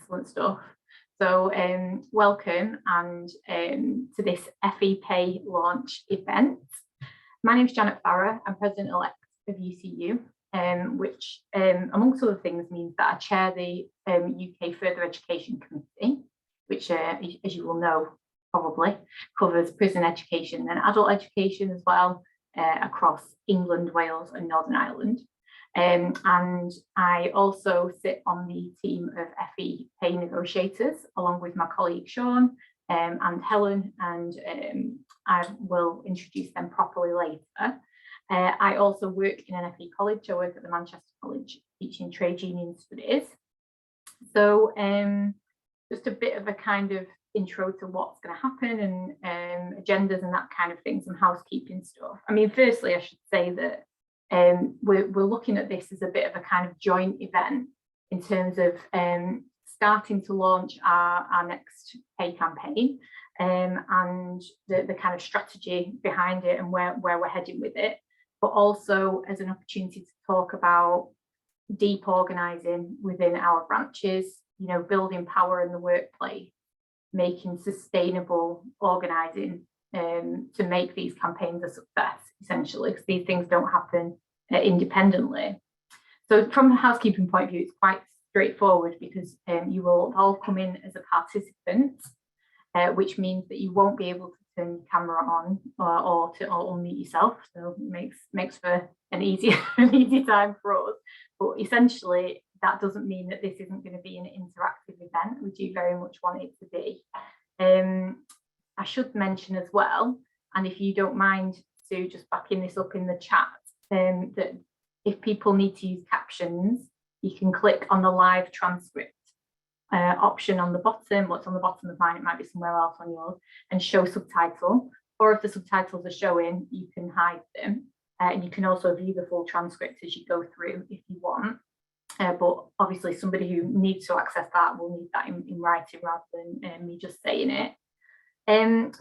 Excellent stuff. So welcome and to this FE Pay launch event. My name is Janet Farrer. I'm President-elect of UCU, which amongst other things means that I chair the UK Further Education Committee, which as you will know probably covers prison education and adult education as well across England, Wales and Northern Ireland. And I also sit on the team of FE Pay negotiators, along with my colleague Sean and Helen, and I will introduce them properly later. I also work in an FE college. I work at the Manchester College teaching trade union studies. So just a bit of a kind of intro to what's going to happen and agendas and that kind of thing, some housekeeping stuff. I mean, firstly, I should say that we're looking at this as a bit of a kind of joint event in terms of starting to launch our next pay campaign and the kind of strategy behind it and where we're heading with it, but also as an opportunity to talk about deep organising within our branches, you know, building power in the workplace, making sustainable organising to make these campaigns a success, essentially, because these things don't happen independently. So from a housekeeping point of view, it's quite straightforward because you will all come in as a participant, which means that you won't be able to turn your camera on or unmute yourself. So it makes for an easy time for us. But essentially, that doesn't mean that this isn't going to be an interactive event. We do very much want it to be. I should mention as well, and if you don't mind, Sue, just backing this up in the chat, that if people need to use captions, you can click on the live transcript option on the bottom. What's on the bottom of mine, it might be somewhere else on yours, and show subtitle. Or if the subtitles are showing, you can hide them. And you can also view the full transcript as you go through if you want. But obviously somebody who needs to access that will need that in writing rather than me just saying it.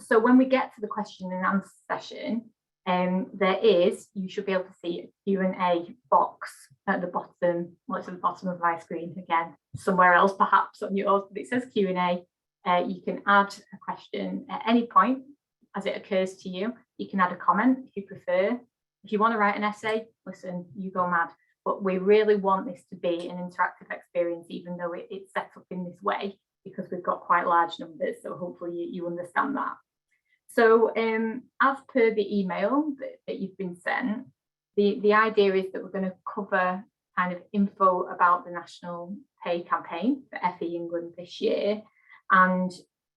So when we get to the question and answer session, you should be able to see a Q&A box at the bottom. Well, it's at the bottom of my screen again, somewhere else perhaps on yours, but it says Q&A. You can add a question at any point as it occurs to you. You can add a comment if you prefer. If you want to write an essay, listen, you go mad. But we really want this to be an interactive experience, even though it's set up in this way, because we've got quite large numbers. So hopefully you understand that. So as per the email that you've been sent, the idea is that we're going to cover kind of info about the National Pay Campaign for FE England this year. And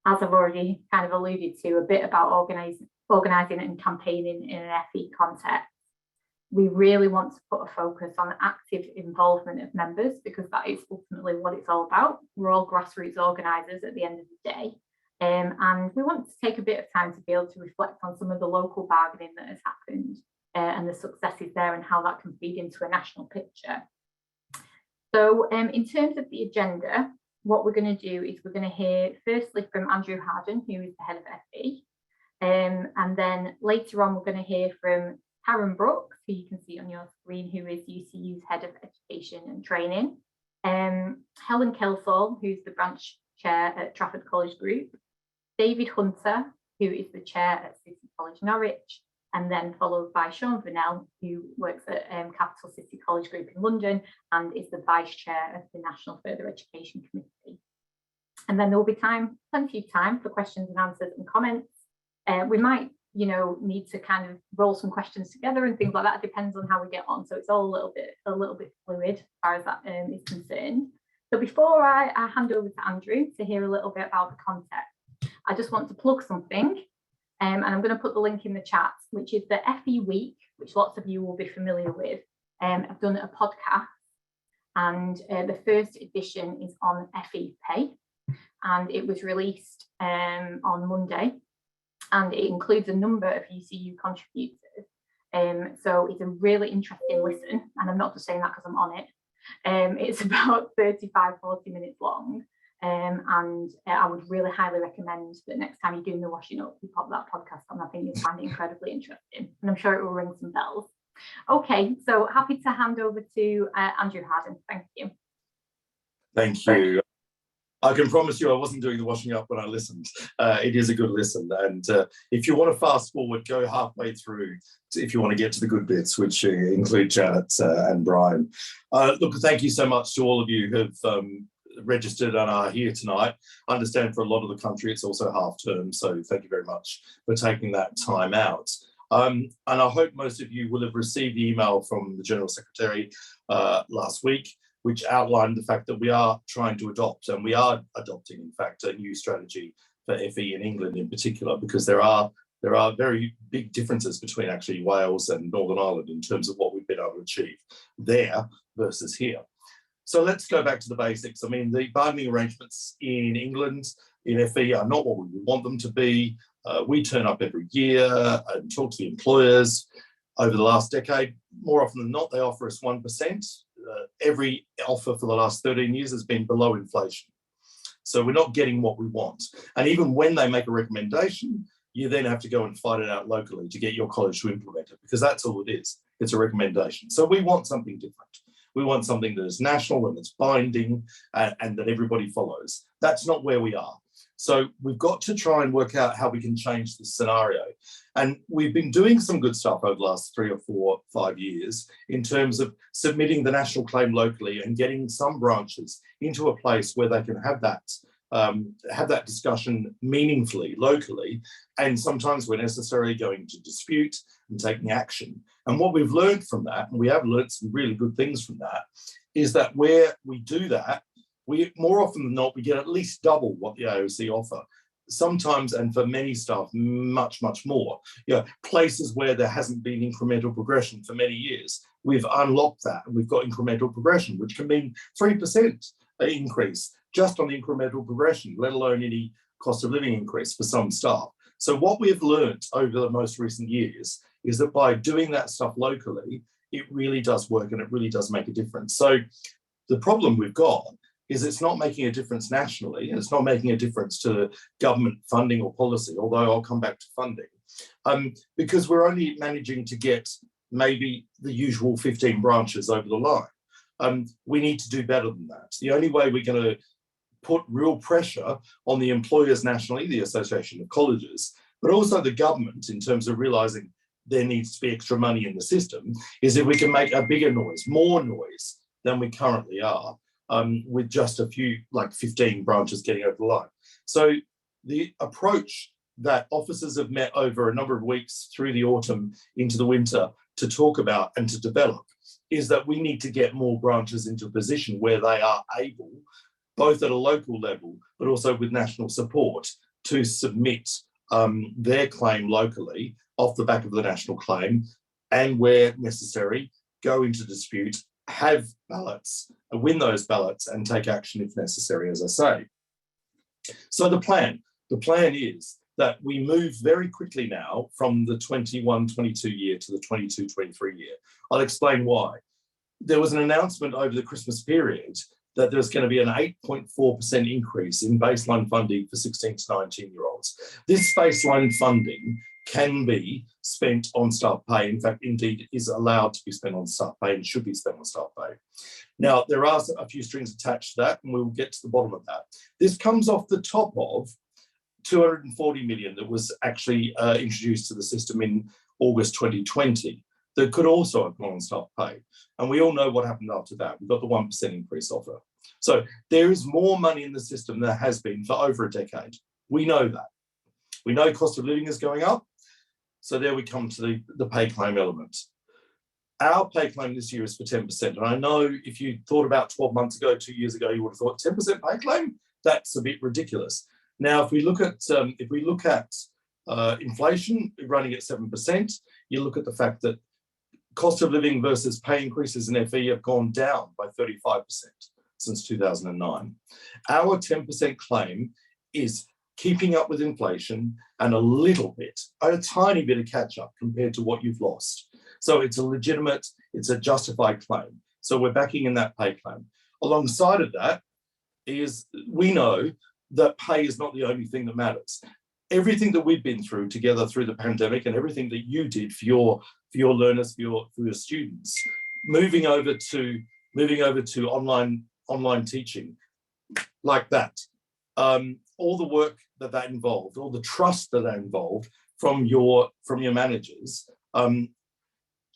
as I've already kind of alluded to, a bit about organising and campaigning in an FE context. We really want to put a focus on active involvement of members, because that is ultimately what it's all about. We're all grassroots organisers at the end of the day. And we want to take a bit of time to be able to reflect on some of the local bargaining that has happened and the successes there and how that can feed into a national picture. So in terms of the agenda, what we're going to do is we're going to hear firstly from Andrew Harden, who is the head of FE. And then later on, we're going to hear from Karen Brooks, who you can see on your screen, who is UCU's Head of Education and Training. Helen Kelso, who's the branch chair at Trafford College Group. David Hunter, who is the chair at City College Norwich. And then followed by Sean Vanell, who works at Capital City College Group in London and is the vice chair of the National Further Education Committee. And then there will be plenty of time for questions and answers and comments. We might need to kind of roll some questions together and things like that. It depends on how we get on. So it's all a little bit fluid as far as that is concerned. So before I hand over to Andrew to hear a little bit about the context, I just want to plug something. And I'm going to put the link in the chat, which is the FE Week, which lots of you will be familiar with. I've done a podcast, and the first edition is on FE Pay, and it was released on Monday. And it includes a number of UCU contributors. So it's a really interesting listen. And I'm not just saying that because I'm on it. It's about 35-40 minutes long. And I would really highly recommend that next time you're doing the washing up, you pop that podcast on. I think you'll find it incredibly interesting. And I'm sure it will ring some bells. Okay, so happy to hand over to Andrew Harden. Thank you. Thank you. I can promise you I wasn't doing the washing up when I listened. It is a good listen. And if you want to fast forward, go halfway through if you want to get to the good bits, which include Janet and Brian. Look, thank you so much to all of you who have registered and are here tonight. I understand for a lot of the country it's also half term, so thank you very much for taking that time out. And I hope most of you will have received the email from the General Secretary last week, which outlined the fact that we are trying to adopt, and we are adopting, in fact, a new strategy for FE in England in particular, because there are very big differences between actually Wales and Northern Ireland in terms of what we've been able to achieve there versus here. So let's go back to the basics. I mean, the bargaining arrangements in England in FE are not what we want them to be. We turn up every year and talk to the employers. Over the last decade, more often than not, they offer us 1%. Every offer for the last 13 years has been below inflation. So we're not getting what we want. And even when they make a recommendation, you then have to go and fight it out locally to get your college to implement it, because that's all it is. It's a recommendation. So we want something different. We want something that is national and that's binding and that everybody follows. That's not where we are. So we've got to try and work out how we can change this scenario. And we've been doing some good stuff over the last 3 or 4, 5 years in terms of submitting the national claim locally and getting some branches into a place where they can have that discussion meaningfully locally, and sometimes where necessary going to dispute and taking action. And what we've learned from that, and we have learned some really good things from that, is that where we do that, we more often than not, we get at least double what the AOC offer. Sometimes, and for many staff, much, much more. You know, places where there hasn't been incremental progression for many years, we've unlocked that and we've got incremental progression, which can mean 3% increase just on the incremental progression, let alone any cost of living increase for some staff. So what we have learned over the most recent years is that by doing that stuff locally, it really does work and it really does make a difference. So the problem we've got is it's not making a difference nationally, and it's not making a difference to government funding or policy, although I'll come back to funding, because we're only managing to get maybe the usual 15 branches over the line. We need to do better than that. The only way we're going to put real pressure on the employers nationally, the Association of Colleges, but also the government in terms of realising there needs to be extra money in the system, is if we can make a bigger noise, more noise than we currently are. With just a few, like 15 branches getting over the line. So the approach that officers have met over a number of weeks through the autumn into the winter to talk about and to develop is that we need to get more branches into a position where they are able, both at a local level, but also with national support, to submit their claim locally off the back of the national claim, and where necessary, go into dispute, have ballots, win those ballots and take action if necessary, as I say. So the plan is that we move very quickly now from the 21-22 year to the 22-23 year. I'll explain why. There was an announcement over the Christmas period that there's going to be an 8.4% increase in baseline funding for 16 to 19-year-olds. This baseline funding can be spent on staff pay. In fact, indeed, is allowed to be spent on staff pay and should be spent on staff pay. Now, there are a few strings attached to that, and we'll get to the bottom of that. This comes off the top of 240 million that was actually introduced to the system in August 2020 that could also have gone on staff pay. And we all know what happened after that. We got the 1% increase offer. So there is more money in the system than there has been for over a decade. We know that. We know cost of living is going up. So there we come to the pay claim element. Our pay claim this year is for 10%. And I know if you thought about 12 months ago, 2 years ago, you would have thought 10% pay claim? That's a bit ridiculous. Now, if we look at inflation running at 7%, you look at the fact that cost of living versus pay increases in FE have gone down by 35% since 2009. Our 10% claim is keeping up with inflation and a tiny bit of catch up compared to what you've lost. So it's a legitimate, it's a justified claim. So we're backing in that pay claim. Alongside of that is we know that pay is not the only thing that matters. Everything that we've been through together through the pandemic and everything that you did for your learners, for your students, moving over to online teaching like that, all the work that involved, all the trust that involved from your managers,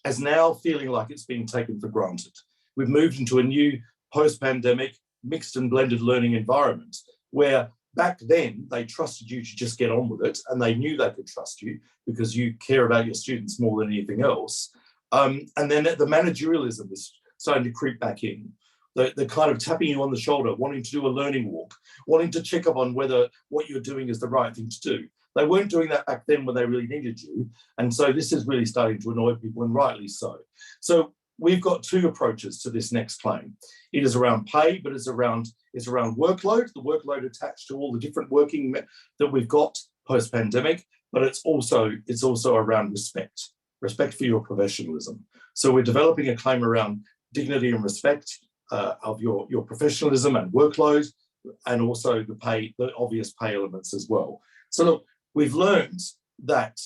as now feeling like it's being taken for granted. We've moved into a new post-pandemic mixed and blended learning environment where back then they trusted you to just get on with it, and they knew they could trust you because you care about your students more than anything else. And then the managerialism is starting to creep back in. The kind of tapping you on the shoulder, wanting to do a learning walk, wanting to check up on whether what you're doing is the right thing to do. They weren't doing that back then when they really needed you. And so this is really starting to annoy people, and rightly so. So we've got two approaches to this next claim. It is around pay, but it's around workload, the workload attached to all the different working that we've got post-pandemic, but it's also around respect for your professionalism. So we're developing a claim around dignity and respect of your professionalism and workload, and also the obvious pay elements as well. So look, we've learned that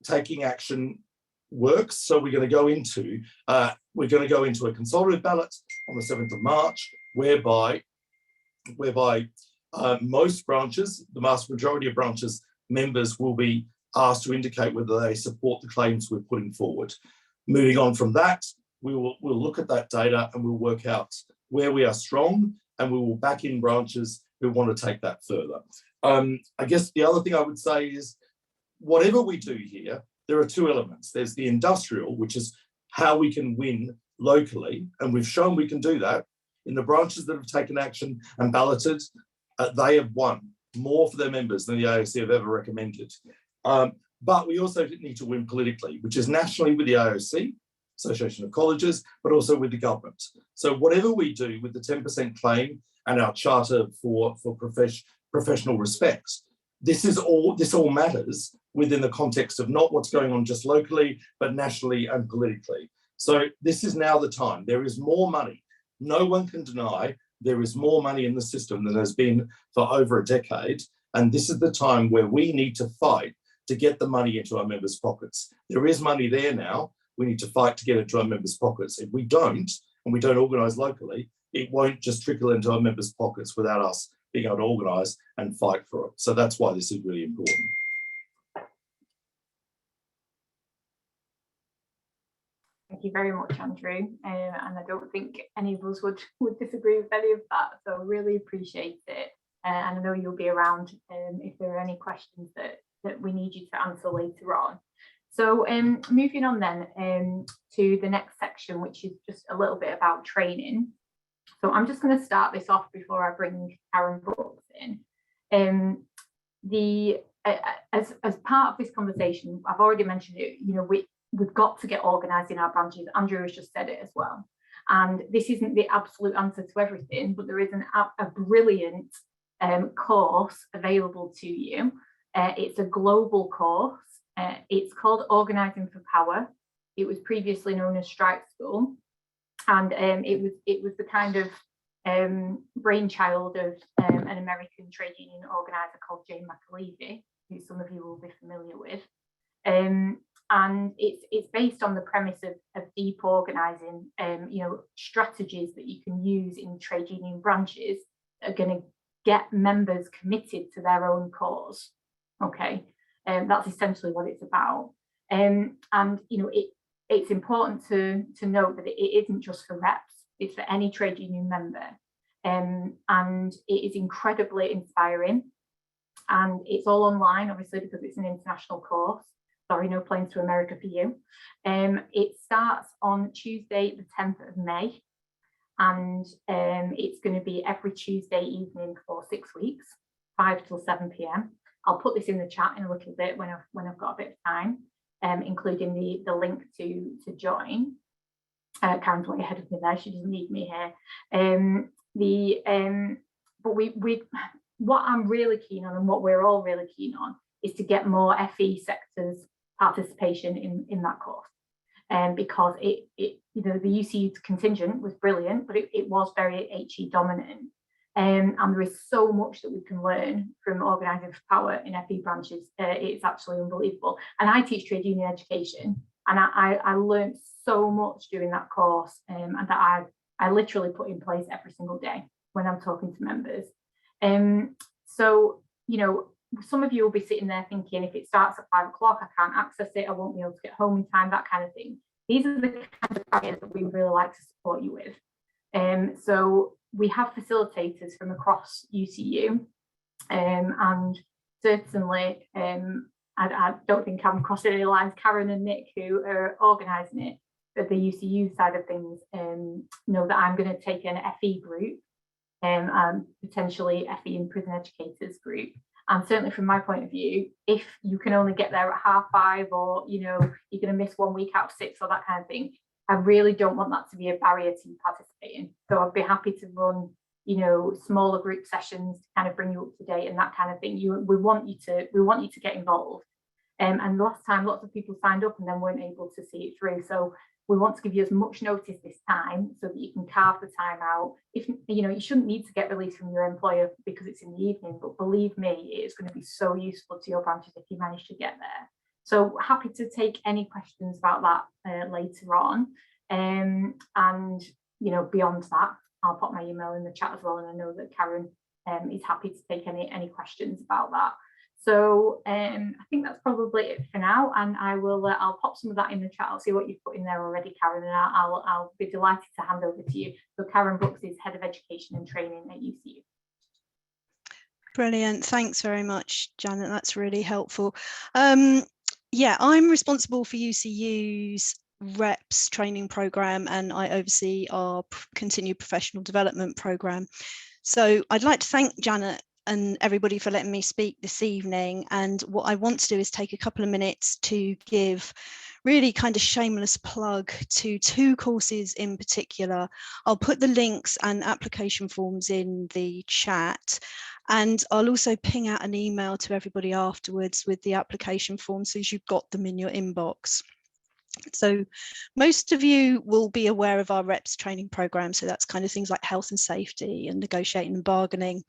taking action works. So we're going to go into a consultative ballot on the 7th of March, whereby most branches, the vast majority of branches, members will be asked to indicate whether they support the claims we're putting forward. Moving on from that, we'll look at that data and we'll work out where we are strong, and we will back in branches who want to take that further. I guess the other thing I would say is, whatever we do here, there are two elements. There's the industrial, which is how we can win locally, and we've shown we can do that. In the branches that have taken action and balloted, they have won more for their members than the AOC have ever recommended. But we also need to win politically, which is nationally with the AOC, Association of Colleges, but also with the government. So whatever we do with the 10% claim and our charter for professional respect, this all matters within the context of not what's going on just locally, but nationally and politically. So this is now the time. There is more money. No one can deny there is more money in the system than there's been for over a decade. And this is the time where we need to fight to get the money into our members' pockets. There is money there now. We need to fight to get it to our members' pockets. If we don't, and we don't organise locally, it won't just trickle into our members' pockets without us being able to organise and fight for it. So that's why this is really important. Thank you very much, Andrew. And I don't think any of us would disagree with any of that. So I really appreciate it. And I know you'll be around if there are any questions that we need you to answer later on. So moving on then to the next section, which is just a little bit about training. So I'm just going to start this off before I bring Karen Brooks in. As part of this conversation, I've already mentioned it, we've got to get organised in our branches. Andrew has just said it as well. And this isn't the absolute answer to everything, but there is a brilliant course available to you. It's a global course. It's called Organising for Power. It was previously known as Strike School. And it was the kind of brainchild of an American trade union organiser called Jane McAlevey, who some of you will be familiar with. And it's based on the premise of deep organising, strategies that you can use in trade union branches that are going to get members committed to their own cause. Okay, that's essentially what it's about. And it's important to note that it isn't just for reps, it's for any trade union member. And it is incredibly inspiring. And it's all online, obviously, because it's an international course. Sorry, no planes to America for you. It starts on Tuesday, the 10th of May. And it's going to be every Tuesday evening for 6 weeks, 5 till 7 p.m. I'll put this in the chat in a little bit when I've got a bit of time, including the link to join. Karen's way ahead of me there. She doesn't need me here. But what I'm really keen on, and what we're all really keen on, is to get more FE sectors participation in that course. Because the UC's contingent was brilliant, but it was very HE dominant. And there is so much that we can learn from organising for power in FE branches. It's absolutely unbelievable. And I teach trade union education, and I learned so much doing that course, and that I literally put in place every single day when I'm talking to members. So, you know, some of you will be sitting there thinking, if it starts at 5 o'clock, I can't access it, I won't be able to get home in time, that kind of thing. These are the kind of barriers that we really like to support you with. So we have facilitators from across UCU, and certainly I don't think I'm crossing any lines. Karen and Nick, who are organising it at the UCU side of things, know that I'm going to take an FE group, and potentially FE and prison educators group. And certainly from my point of view, if you can only get there at 5:30, or you know you're going to miss 1 week out of 6 or that kind of thing, I really don't want that to be a barrier to you participating. So I'd be happy to run, you know, smaller group sessions to kind of bring you up to date and that kind of thing. We want you to get involved. And last time, lots of people signed up and then weren't able to see it through. So we want to give you as much notice this time so that you can carve the time out. If you know, you shouldn't need to get released from your employer because it's in the evening, but believe me, it is going to be so useful to your branches if you manage to get there. So happy to take any questions about that later on. And you know, beyond that, I'll put my email in the chat as well. And I know that Karen is happy to take any questions about that. So I think that's probably it for now. And I'll pop some of that in the chat. I'll see what you've put in there already, Karen, and I'll be delighted to hand over to you. So Karen Brooks is Head of Education and Training at UCU. Brilliant. Thanks very much, Janet. That's really helpful. Yeah, I'm responsible for UCU's reps training program, and I oversee our continued professional development program. So I'd like to thank Janet and everybody for letting me speak this evening. And what I want to do is take a couple of minutes to give really kind of shameless plug to 2 courses in particular. I'll put the links and application forms in the chat. And I'll also ping out an email to everybody afterwards with the application forms so you've got them in your inbox. So most of you will be aware of our reps training program. So that's kind of things like health and safety and negotiating and bargaining.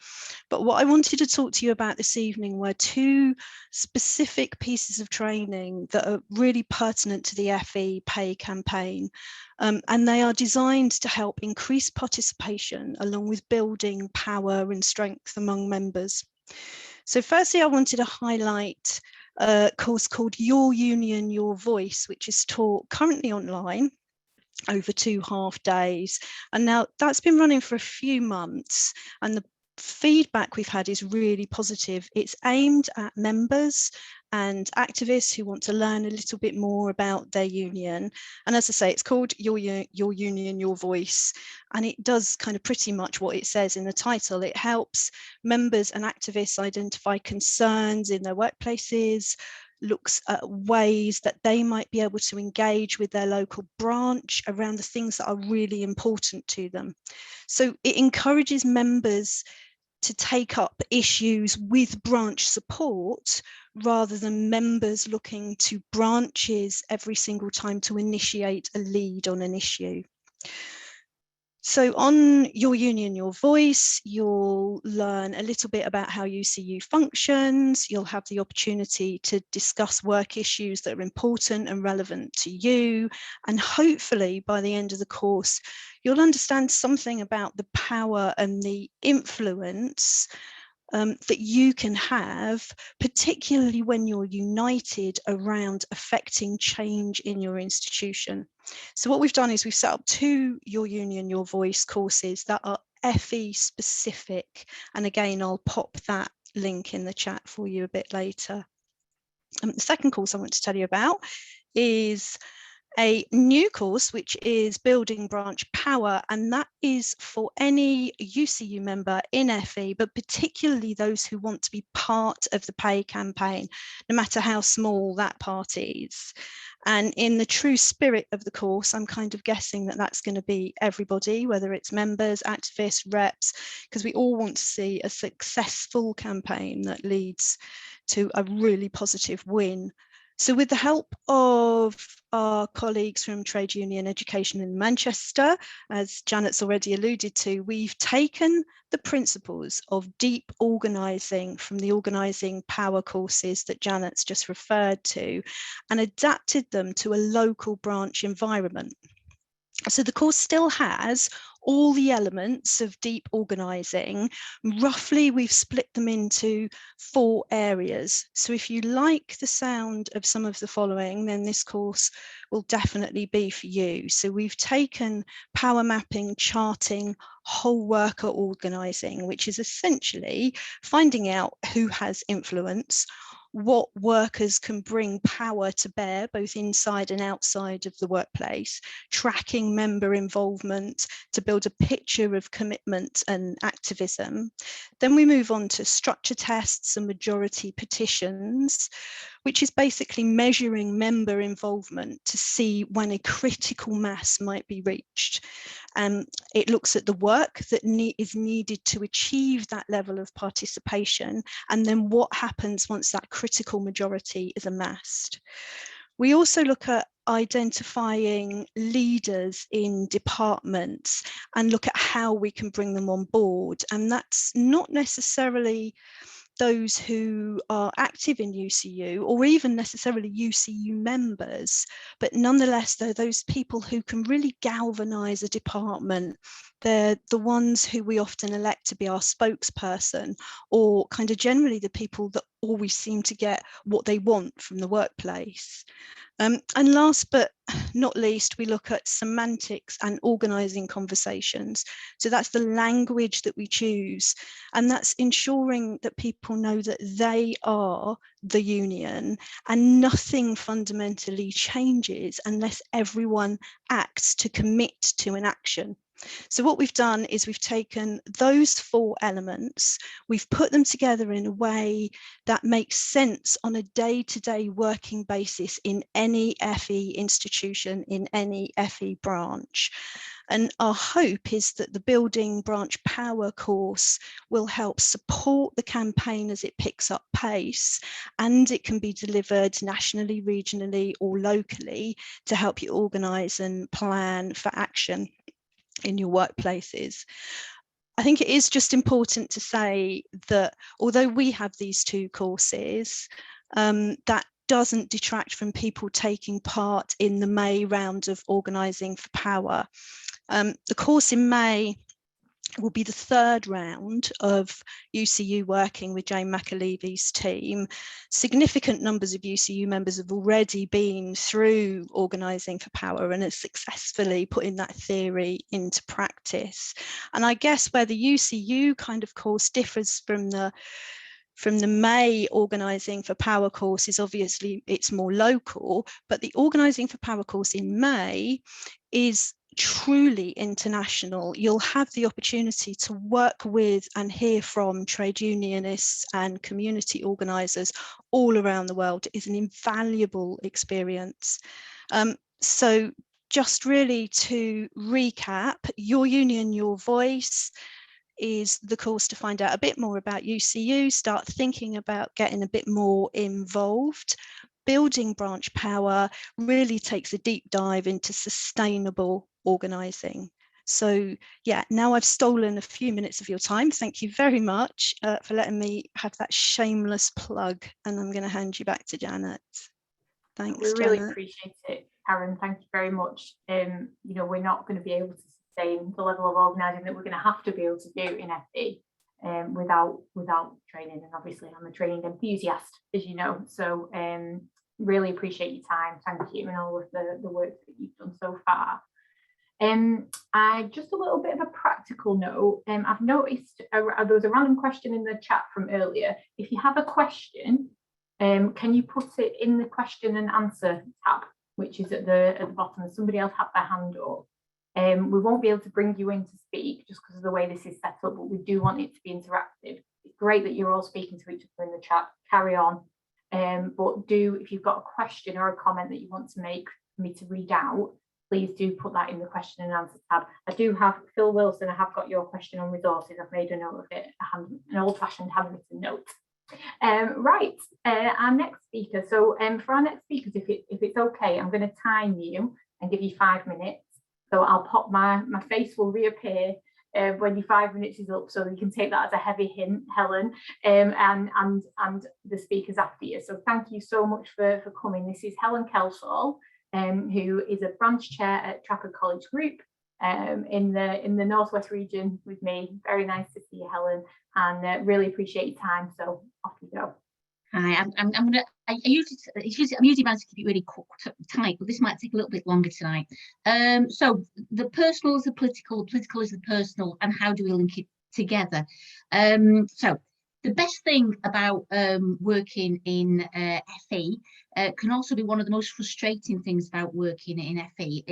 But what I wanted to talk to you about this evening were 2 specific pieces of training that are really pertinent to the FE pay campaign. And they are designed to help increase participation along with building power and strength among members. So firstly, I wanted to highlight a course called Your Union, Your Voice, which is taught currently online over 2 half days. And now that's been running for a few months, and the feedback we've had is really positive. It's aimed at members and activists who want to learn a little bit more about their union. And as I say, it's called Your Union, Your Voice. And it does kind of pretty much what it says in the title. It helps members and activists identify concerns in their workplaces, looks at ways that they might be able to engage with their local branch around the things that are really important to them. So it encourages members to take up issues with branch support rather than members looking to branches every single time to initiate a lead on an issue. So on Your Union, Your Voice, you'll learn a little bit about how UCU functions. You'll have the opportunity to discuss work issues that are important and relevant to you. And hopefully by the end of the course, you'll understand something about the power and the influence that you can have, particularly when you're united around affecting change in your institution. So what we've done is we've set up 2 Your Union, Your Voice courses that are FE specific. And again, I'll pop that link in the chat for you a bit later. The second course I want to tell you about is a new course, which is Building Branch Power, and that is for any UCU member in FE, but particularly those who want to be part of the pay campaign, no matter how small that part is. And in the true spirit of the course, I'm kind of guessing that that's going to be everybody, whether it's members, activists, reps, because we all want to see a successful campaign that leads to a really positive win. So with the help of our colleagues from Trade Union Education in Manchester, as Janet's already alluded to, we've taken the principles of deep organising from the organising power courses that Janet's just referred to and adapted them to a local branch environment. So the course still has all the elements of deep organising, roughly we've split them into 4 areas. So if you like the sound of some of the following, then this course will definitely be for you. So we've taken power mapping, charting, whole worker organising, which is essentially finding out who has influence, what workers can bring power to bear, both inside and outside of the workplace, tracking member involvement to build a picture of commitment and activism. Then we move on to structure tests and majority petitions, which is basically measuring member involvement to see when a critical mass might be reached. It looks at the work that is needed to achieve that level of participation, and then what happens once that critical majority is amassed. We also look at identifying leaders in departments and look at how we can bring them on board. And that's not necessarily those who are active in UCU or even necessarily UCU members, but nonetheless, they're those people who can really galvanise a department. They're the ones who we often elect to be our spokesperson, or kind of generally the people that always seem to get what they want from the workplace. And last but not least, we look at semantics and organising conversations. So that's the language that we choose, and that's ensuring that people know that they are the union and nothing fundamentally changes unless everyone acts to commit to an action. So what we've done is we've taken those 4 elements, we've put them together in a way that makes sense on a day-to-day working basis in any FE institution, in any FE branch. And our hope is that the Building Branch Power course will help support the campaign as it picks up pace, and it can be delivered nationally, regionally, or locally to help you organise and plan for action in your workplaces. I think it is just important to say that although we have these 2 courses, that doesn't detract from people taking part in the May round of Organising for Power. The course in May will be the 3rd round of UCU working with Jane McAlevy's team. Significant numbers of UCU members have already been through Organising for Power and are successfully putting that theory into practice. And I guess where the UCU kind of course differs from the May Organising for Power course is obviously it's more local, but the Organising for Power course in May is truly international. You'll have the opportunity to work with and hear from trade unionists and community organisers all around the world. It is an invaluable experience. So just really to recap, Your Union, Your Voice is the course to find out a bit more about UCU, start thinking about getting a bit more involved. Building Branch Power really takes a deep dive into sustainable organising. So yeah, now I've stolen a few minutes of your time. Thank you very much for letting me have that shameless plug, and I'm going to hand you back to Janet. Thanks, We really Janet. appreciate it, Karen. Thank you very much. You know, we're not going to be able to sustain the level of organising that we're going to have to be able to do in FE without training. And obviously, I'm a training enthusiast, as you know. So really appreciate your time. Thank you, and all of the work that you've done so far. Just a little bit of a practical note. I've noticed there was a random question in the chat from earlier. If you have a question, can you put it in the question and answer tab, which is at the bottom? Somebody else had their hand up. We won't be able to bring you in to speak just because of the way this is set up, but we do want it to be interactive. It's great that you're all speaking to each other in the chat. Carry on. But if you've got a question or a comment that you want to make for me to read out, please do put that in the question and answer tab. I do have Phil Wilson. I have got your question on resources. I've made a note of it, an old-fashioned handwritten note. Right, our next speaker. So for our next speakers, if it's okay, I'm going to time you and give you 5 minutes. So I'll pop my face will reappear when your 5 minutes is up, so you can take that as a heavy hint, Helen, and the speakers after you. So thank you so much for coming. This is Helen Kelso, who is a branch chair at Trafford College Group. in the Northwest region with me. Very nice to see you, Helen, and really appreciate your time. So off you go. Hi, I'm usually manage to keep it really tight, but this might take a little bit longer tonight. So the personal is the political is the personal, and how do we link it together? So the best thing about working in FE can also be one of the most frustrating things about working in FE.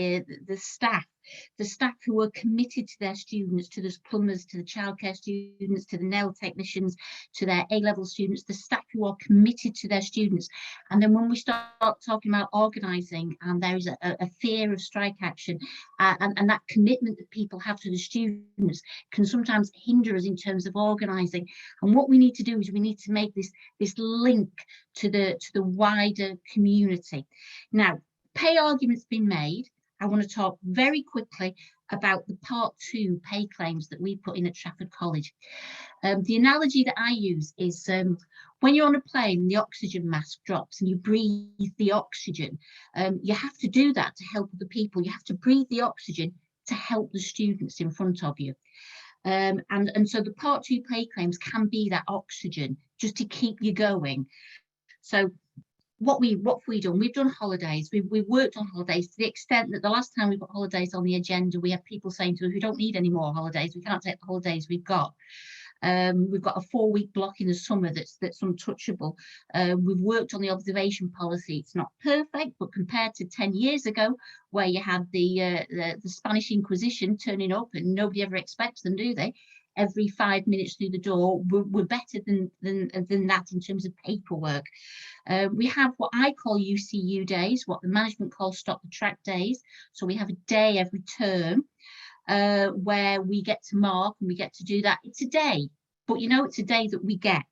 The staff who are committed to their students, to the plumbers, to the childcare students, to the nail technicians, to their A-level students, the staff who are committed to their students. And then when we start talking about organising, and there is a fear of strike action, and that commitment that people have to the students can sometimes hinder us in terms of organising. And what we need to do is we need to make this link to the wider community. Now, pay argument's been made. I want to talk very quickly about the Part 2 pay claims that we put in at Trafford College. The analogy that I use is when you're on a plane and the oxygen mask drops and you breathe the oxygen, you have to do that to help other people. You have to breathe the oxygen to help the students in front of you. And so the Part 2 pay claims can be that oxygen just to keep you going. So what have we done? We've done holidays. We've worked on holidays to the extent that the last time we put holidays on the agenda, we had people saying to us, we don't need any more holidays. We can't take the holidays we've got. We've got a 4-week block in the summer that's untouchable. We've worked on the observation policy. It's not perfect, but compared to 10 years ago, where you had the Spanish Inquisition turning up and nobody ever expects them, do they? Every 5 minutes through the door, we're better than that in terms of paperwork. We have what I call UCU days, what the management calls stop the track days. So we have a day every term where we get to mark and we get to do that. It's a day, but you know, it's a day that we get.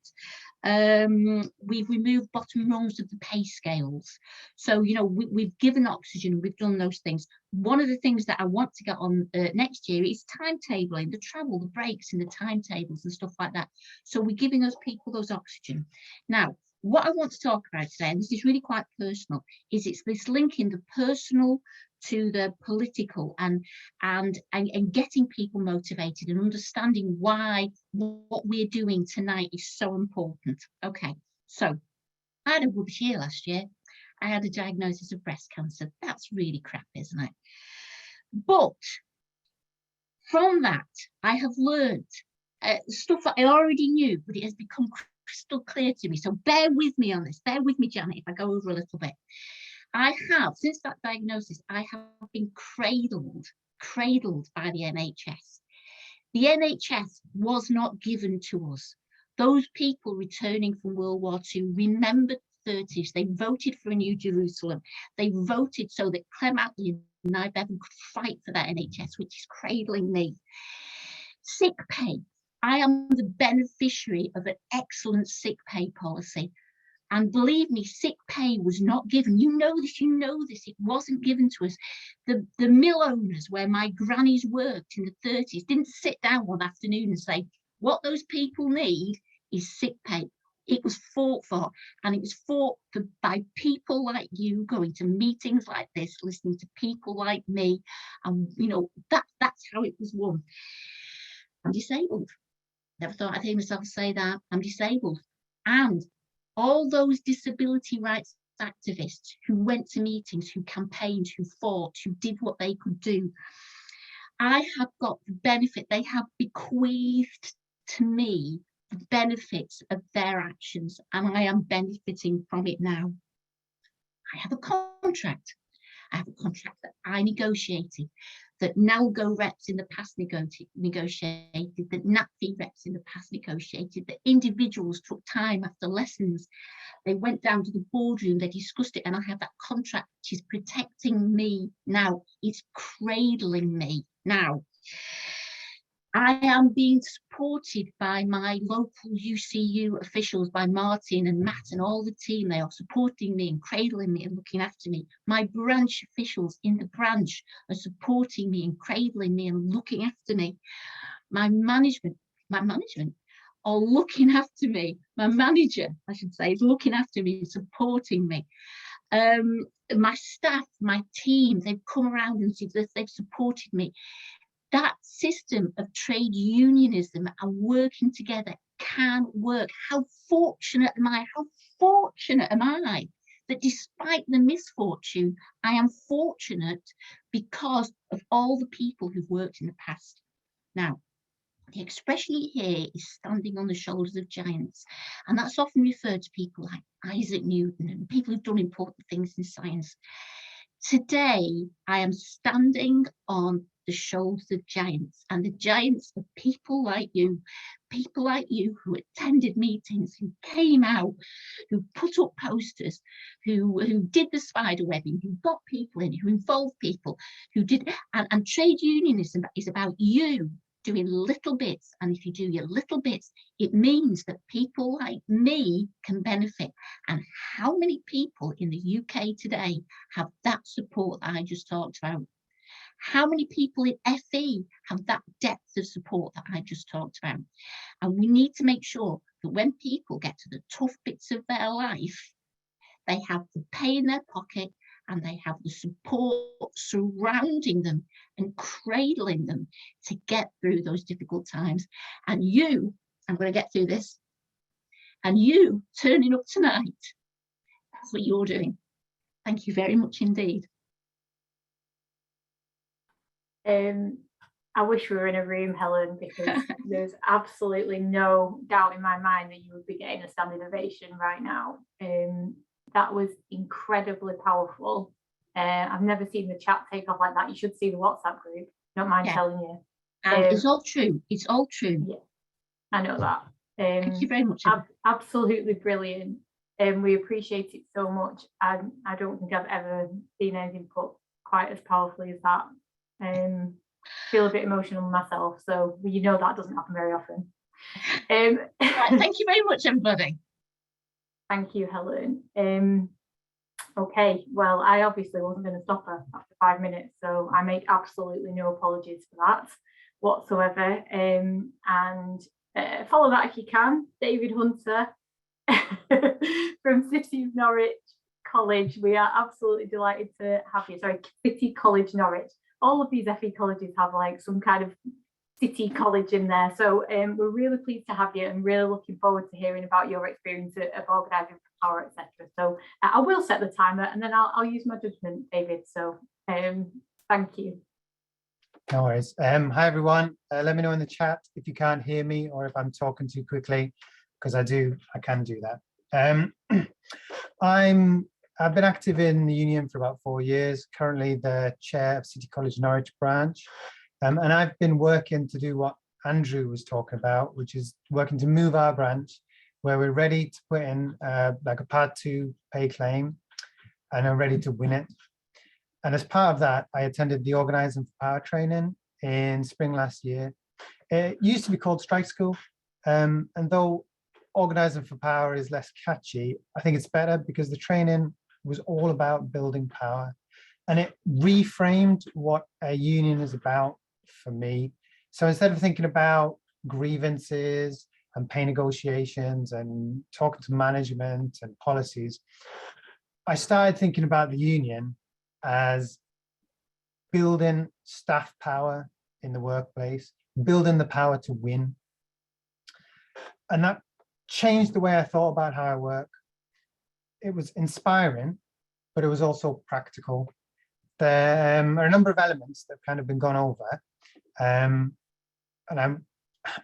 We've removed bottom rungs of the pay scales. So, you know, we've given oxygen, we've done those things. One of the things that I want to get on next year is timetabling, the travel, the breaks in the timetables and stuff like that. So we're giving those people those oxygen. Now, what I want to talk about today, and this is really quite personal, is it's this linking the personal to the political and getting people motivated and understanding why what we're doing tonight is so important. Okay, so I had a rubbish year last year. I had a diagnosis of breast cancer. That's really crap, isn't it? But from that, I have learned stuff that I already knew, but it has become crystal clear to me. So bear with me on this. Bear with me, Janet, if I go over a little bit. I have, since that diagnosis, I have been cradled by the NHS. The NHS was not given to us. Those people returning from World War II remembered the 30s. They voted for a new Jerusalem. They voted so that Clem Attlee and Nye Bevan could fight for that NHS, which is cradling me. Sick pay. I am the beneficiary of an excellent sick pay policy. And believe me, sick pay was not given. You know this, it wasn't given to us. The mill owners where my grannies worked in the 30s didn't sit down one afternoon and say, what those people need is sick pay. It was fought for, and it was fought for by people like you, going to meetings like this, listening to people like me. And, you know, that's how it was won. I'm disabled. Never thought I'd hear myself say that. I'm disabled. And all those disability rights activists who went to meetings, who campaigned, who fought, who did what they could do, I have got the benefit. They have bequeathed to me the benefits of their actions, and I am benefiting from it now. I have a contract. I have a contract that I negotiated, that NALGO reps in the past negotiated, that NAPFI reps in the past negotiated, that individuals took time after lessons. They went down to the boardroom, they discussed it, and I have that contract which is protecting me now. It's cradling me now. I am being supported by my local UCU officials, by Martin and Matt and all the team. They are supporting me and cradling me and looking after me. My branch officials in the branch are supporting me and cradling me and looking after me. My management are looking after me. My manager, I should say, is looking after me and supporting me. My staff, my team, they've come around and they've supported me. That system of trade unionism and working together can work. How fortunate am I? How fortunate am I that despite the misfortune, I am fortunate because of all the people who've worked in the past. Now, the expression you hear is standing on the shoulders of giants, and that's often referred to people like Isaac Newton and people who've done important things in science. Today, I am standing on the shoulders of giants, and the giants are people like you who attended meetings, who came out, who put up posters, who did the spider webbing, who got people in, who involved people, who did, and trade unionism is about you doing little bits, and if you do your little bits, it means that people like me can benefit. And how many people in the UK today have that support that I just talked about? How many people in FE have that depth of support that I just talked about? And we need to make sure that when people get to the tough bits of their life, they have the pay in their pocket and they have the support surrounding them and cradling them to get through those difficult times. And you, I'm going to get through this, and you turning up tonight, that's what you're doing. Thank you very much indeed. I wish we were in a room, Helen, because there's absolutely no doubt in my mind that you would be getting a standing ovation right now. That was incredibly powerful. I've never seen the chat take off like that. You should see the WhatsApp group. Don't mind telling you. And it's all true. It's all true. Yeah, I know that. Thank you very much. Absolutely brilliant. We appreciate it so much. I don't think I've ever seen anything put quite as powerfully as that. Feel a bit emotional myself, so you know that doesn't happen very often. Right, thank you very much, everybody. Thank you, Helen. Okay, well, I obviously wasn't going to stop her after 5 minutes, so I make absolutely no apologies for that whatsoever. And follow that if you can. David Hunter from City of Norwich College. We are absolutely delighted to have you. Sorry, City College Norwich. All of these FE colleges have like some kind of city college in there. So we're really pleased to have you and really looking forward to hearing about your experience of organising for power, etc. So I will set the timer and then I'll use my judgment, David. So thank you. No worries. Hi, everyone. Let me know in the chat if you can't hear me or if I'm talking too quickly, because I can do that. I've been active in the union for about 4 years, currently the chair of City College Norwich branch. And I've been working to do what Andrew was talking about, which is working to move our branch where we're ready to put in like a Part 2 pay claim and are ready to win it. And as part of that, I attended the Organising for Power training in spring last year. It used to be called Strike School. And though Organising for Power is less catchy, I think it's better because the training was all about building power. And it reframed what a union is about for me. So instead of thinking about grievances and pay negotiations and talking to management and policies, I started thinking about the union as building staff power in the workplace, building the power to win. And that changed the way I thought about how I work. It was inspiring, but it was also practical. There are a number of elements that have kind of been gone over.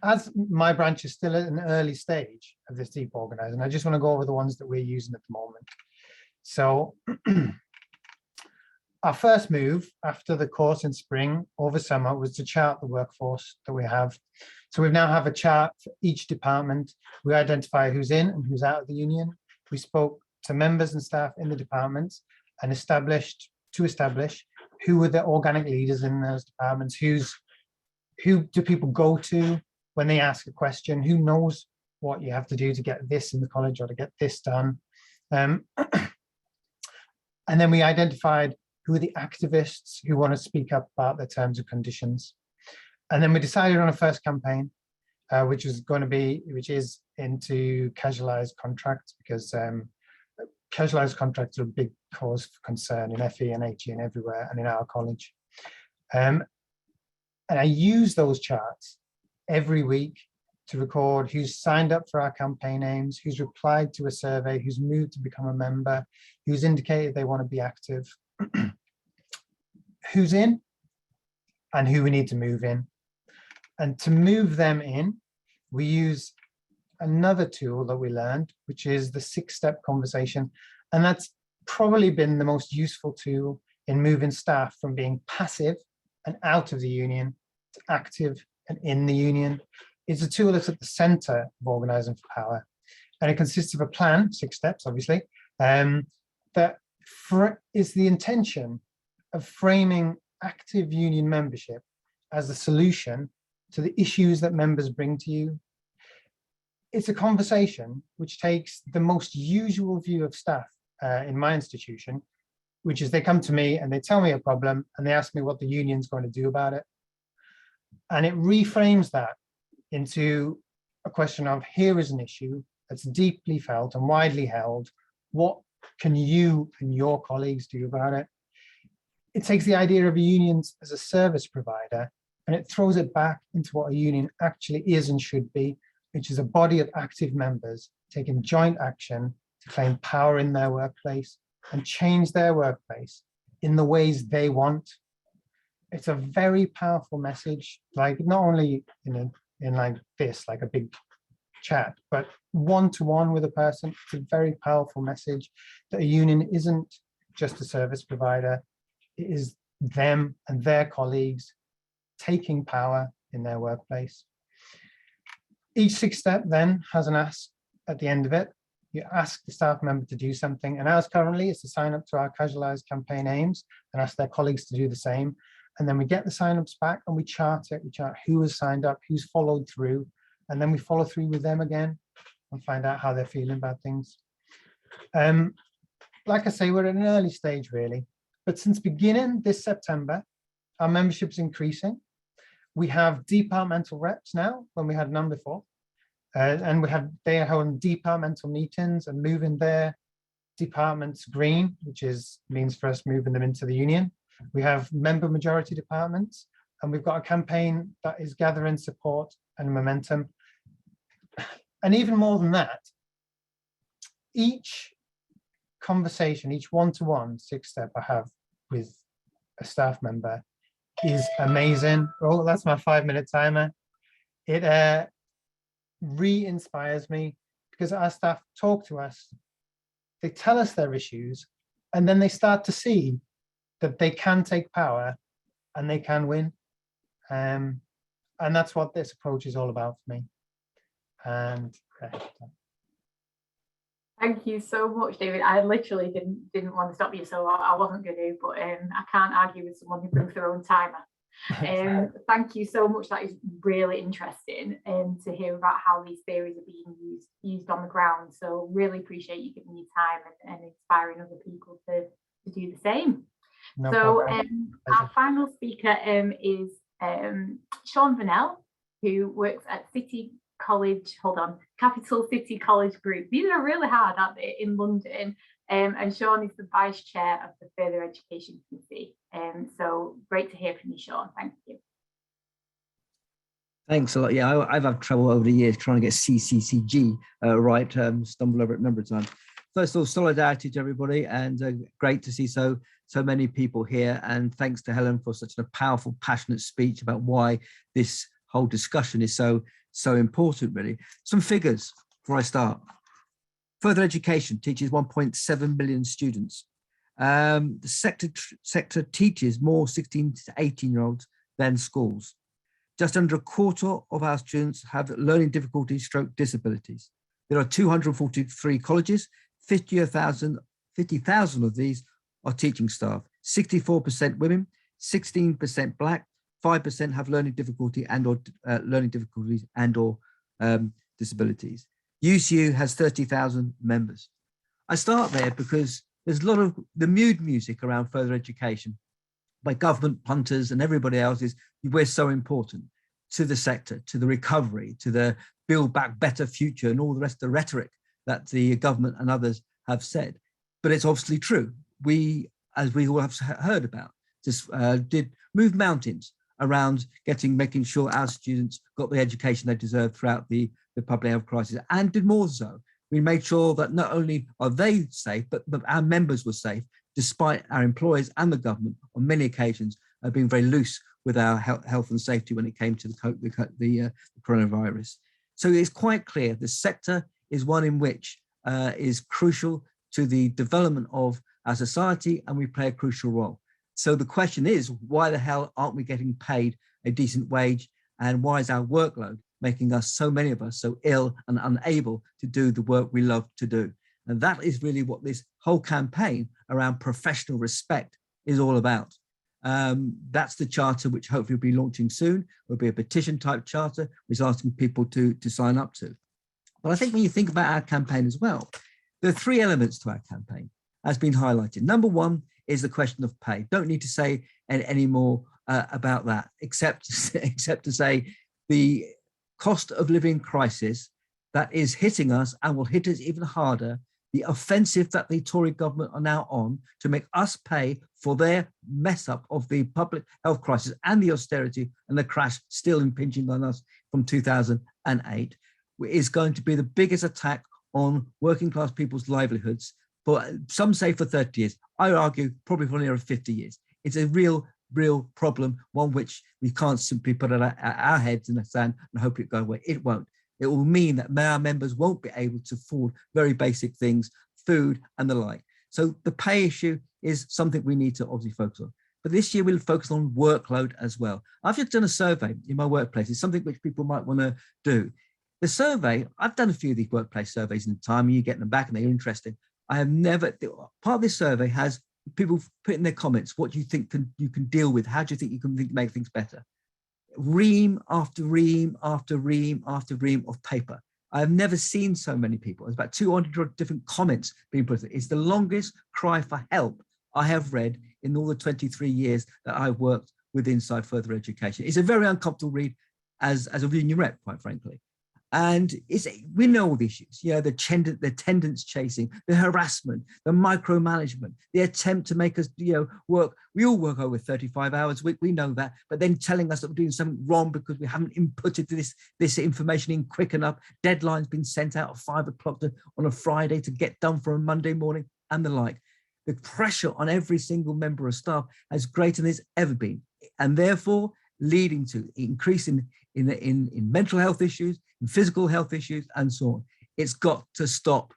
As my branch is still at an early stage of this deep organising, I just want to go over the ones that we're using at the moment. So our first move after the course in spring over summer was to chart the workforce that we have. So we now have a chart for each department. We identify who's in and who's out of the union. We spoke to members and staff in the departments and establish who were the organic leaders in those departments, who do people go to when they ask a question, who knows what you have to do to get this in the college or to get this done. And then we identified who are the activists who want to speak up about their terms and conditions. And then we decided on a first campaign, which is into casualized contracts, because casualised contracts are a big cause for concern in FE and HE and everywhere, and in our college. And I use those charts every week to record who's signed up for our campaign names, who's replied to a survey, who's moved to become a member, who's indicated they want to be active, who's in, and who we need to move in. And to move them in, we use another tool that we learned, which is the 6-step conversation. And that's probably been the most useful tool in moving staff from being passive and out of the union to active and in the union. It's a tool that's at the center of organizing for power. And it consists of a plan, 6 steps, obviously, that is the intention of framing active union membership as the solution to the issues that members bring to you. It's a conversation which takes the most usual view of staff in my institution, which is they come to me and they tell me a problem and they ask me what the union's going to do about it. And it reframes that into a question of, here is an issue that's deeply felt and widely held. What can you and your colleagues do about it? It takes the idea of a union as a service provider and it throws it back into what a union actually is and should be, which is a body of active members taking joint action to claim power in their workplace and change their workplace in the ways they want. It's a very powerful message, like not only in like this, like a big chat, but one-to-one with a person. It's a very powerful message that a union isn't just a service provider. It is them and their colleagues taking power in their workplace. Each 6 step then has an ask at the end of it. You ask the staff member to do something, and ours currently is to sign up to our casualised campaign aims and ask their colleagues to do the same. And then we get the sign-ups back and we chart it. We chart who has signed up, who's followed through, and then we follow through with them again and find out how they're feeling about things. Like I say, we're at an early stage really, but since beginning this September, our membership's increasing. We have departmental reps now when we had none before. And they are holding departmental meetings and moving their departments green, which means for us moving them into the union. We have member majority departments, and we've got a campaign that is gathering support and momentum. And even more than that, each conversation, each one-to-one 6-step I have with a staff member is amazing. Oh, that's my 5-minute timer. It re-inspires me because our staff talk to us, they tell us their issues, and then they start to see that they can take power and they can win. And that's what this approach is all about for me. And thank you so much, David. I literally didn't want to stop you, so I wasn't going to, but I can't argue with someone who brings their own timer. Thank you so much. That is really interesting to hear about how these theories are being used on the ground. So really appreciate you giving your time and inspiring other people to do the same. no So problem. our final speaker is Sean Vanell, who works at Capital City College Group. These are really hard, aren't they, in London? And Sean is the Vice Chair of the Further Education Committee. So great to hear from you, Sean. Thank you. Thanks a lot. Yeah, I've had trouble over the years trying to get CCCG right, stumbled over it a number of times. First of all, solidarity to everybody, and great to see so many people here. And thanks to Helen for such a powerful, passionate speech about why this whole discussion is so important, really. Some figures before I start. Further education teaches 1.7 million students. The sector teaches more 16 to 18-year-olds than schools. Just under a quarter of our students have learning difficulties, stroke disabilities. There are 243 colleges, 50,000 of these are teaching staff, 64% women, 16% Black, 5% have learning difficulty and/or disabilities. UCU has 30,000 members. I start there because there's a lot of the mood music around further education by government punters and everybody else is we're so important to the sector, to the recovery, to the build back better future and all the rest of the rhetoric that the government and others have said. but it's obviously true. We, as we all have heard about, just did move mountains around making sure our students got the education they deserve throughout the public health crisis, and did more so. We made sure that not only are they safe, but our members were safe, despite our employers and the government on many occasions being very loose with our health and safety when it came to the coronavirus. So it's quite clear the sector is one in which is crucial to the development of our society, and we play a crucial role. So the question is, why the hell aren't we getting paid a decent wage? And why is our workload making us, so many of us, so ill and unable to do the work we love to do? And that is really what this whole campaign around professional respect is all about. That's the charter, which hopefully will be launching soon. Will be a petition type charter, which is asking people to sign up to. But I think when you think about our campaign as well, there are three elements to our campaign, as been highlighted. Number one is the question of pay. Don't need to say any more about that, except to say the cost of living crisis that is hitting us and will hit us even harder, the offensive that the Tory government are now on to make us pay for their mess up of the public health crisis and the austerity and the crash still impinging on us from 2008, is going to be the biggest attack on working class people's livelihoods for, some say, for 30 years. I argue probably for nearer 50 years. It's a real problem, one which we can't simply put our heads in the sand and hope it go away. It won't. It will mean that our members won't be able to afford very basic things, food and the like. So the pay issue is something we need to obviously focus on. But this year we'll focus on workload as well. I've just done a survey in my workplace. It's something which people might want to do. The survey, I've done a few of these workplace surveys in time, and you get them back and they're interesting. I have never, part of this survey has people put in their comments what you think you can deal with. How do you think you can make things better? Ream after ream after ream after ream of paper. I have never seen so many people. There's about 200 different comments being put. It's the longest cry for help I have read in all the 23 years that I've worked with Inside Further Education. It's a very uncomfortable read as a union rep, quite frankly. And we know all the issues, the attendance chasing, the harassment, the micromanagement, the attempt to make us, work. We all work over 35 hours. We know that, but then telling us that we're doing something wrong because we haven't inputted this information in quick enough. Deadlines been sent out at 5 o'clock on a Friday to get done for a Monday morning and the like. The pressure on every single member of staff as greater than it's ever been, and therefore leading to increase in mental health issues, in physical health issues, and so on. It's got to stop.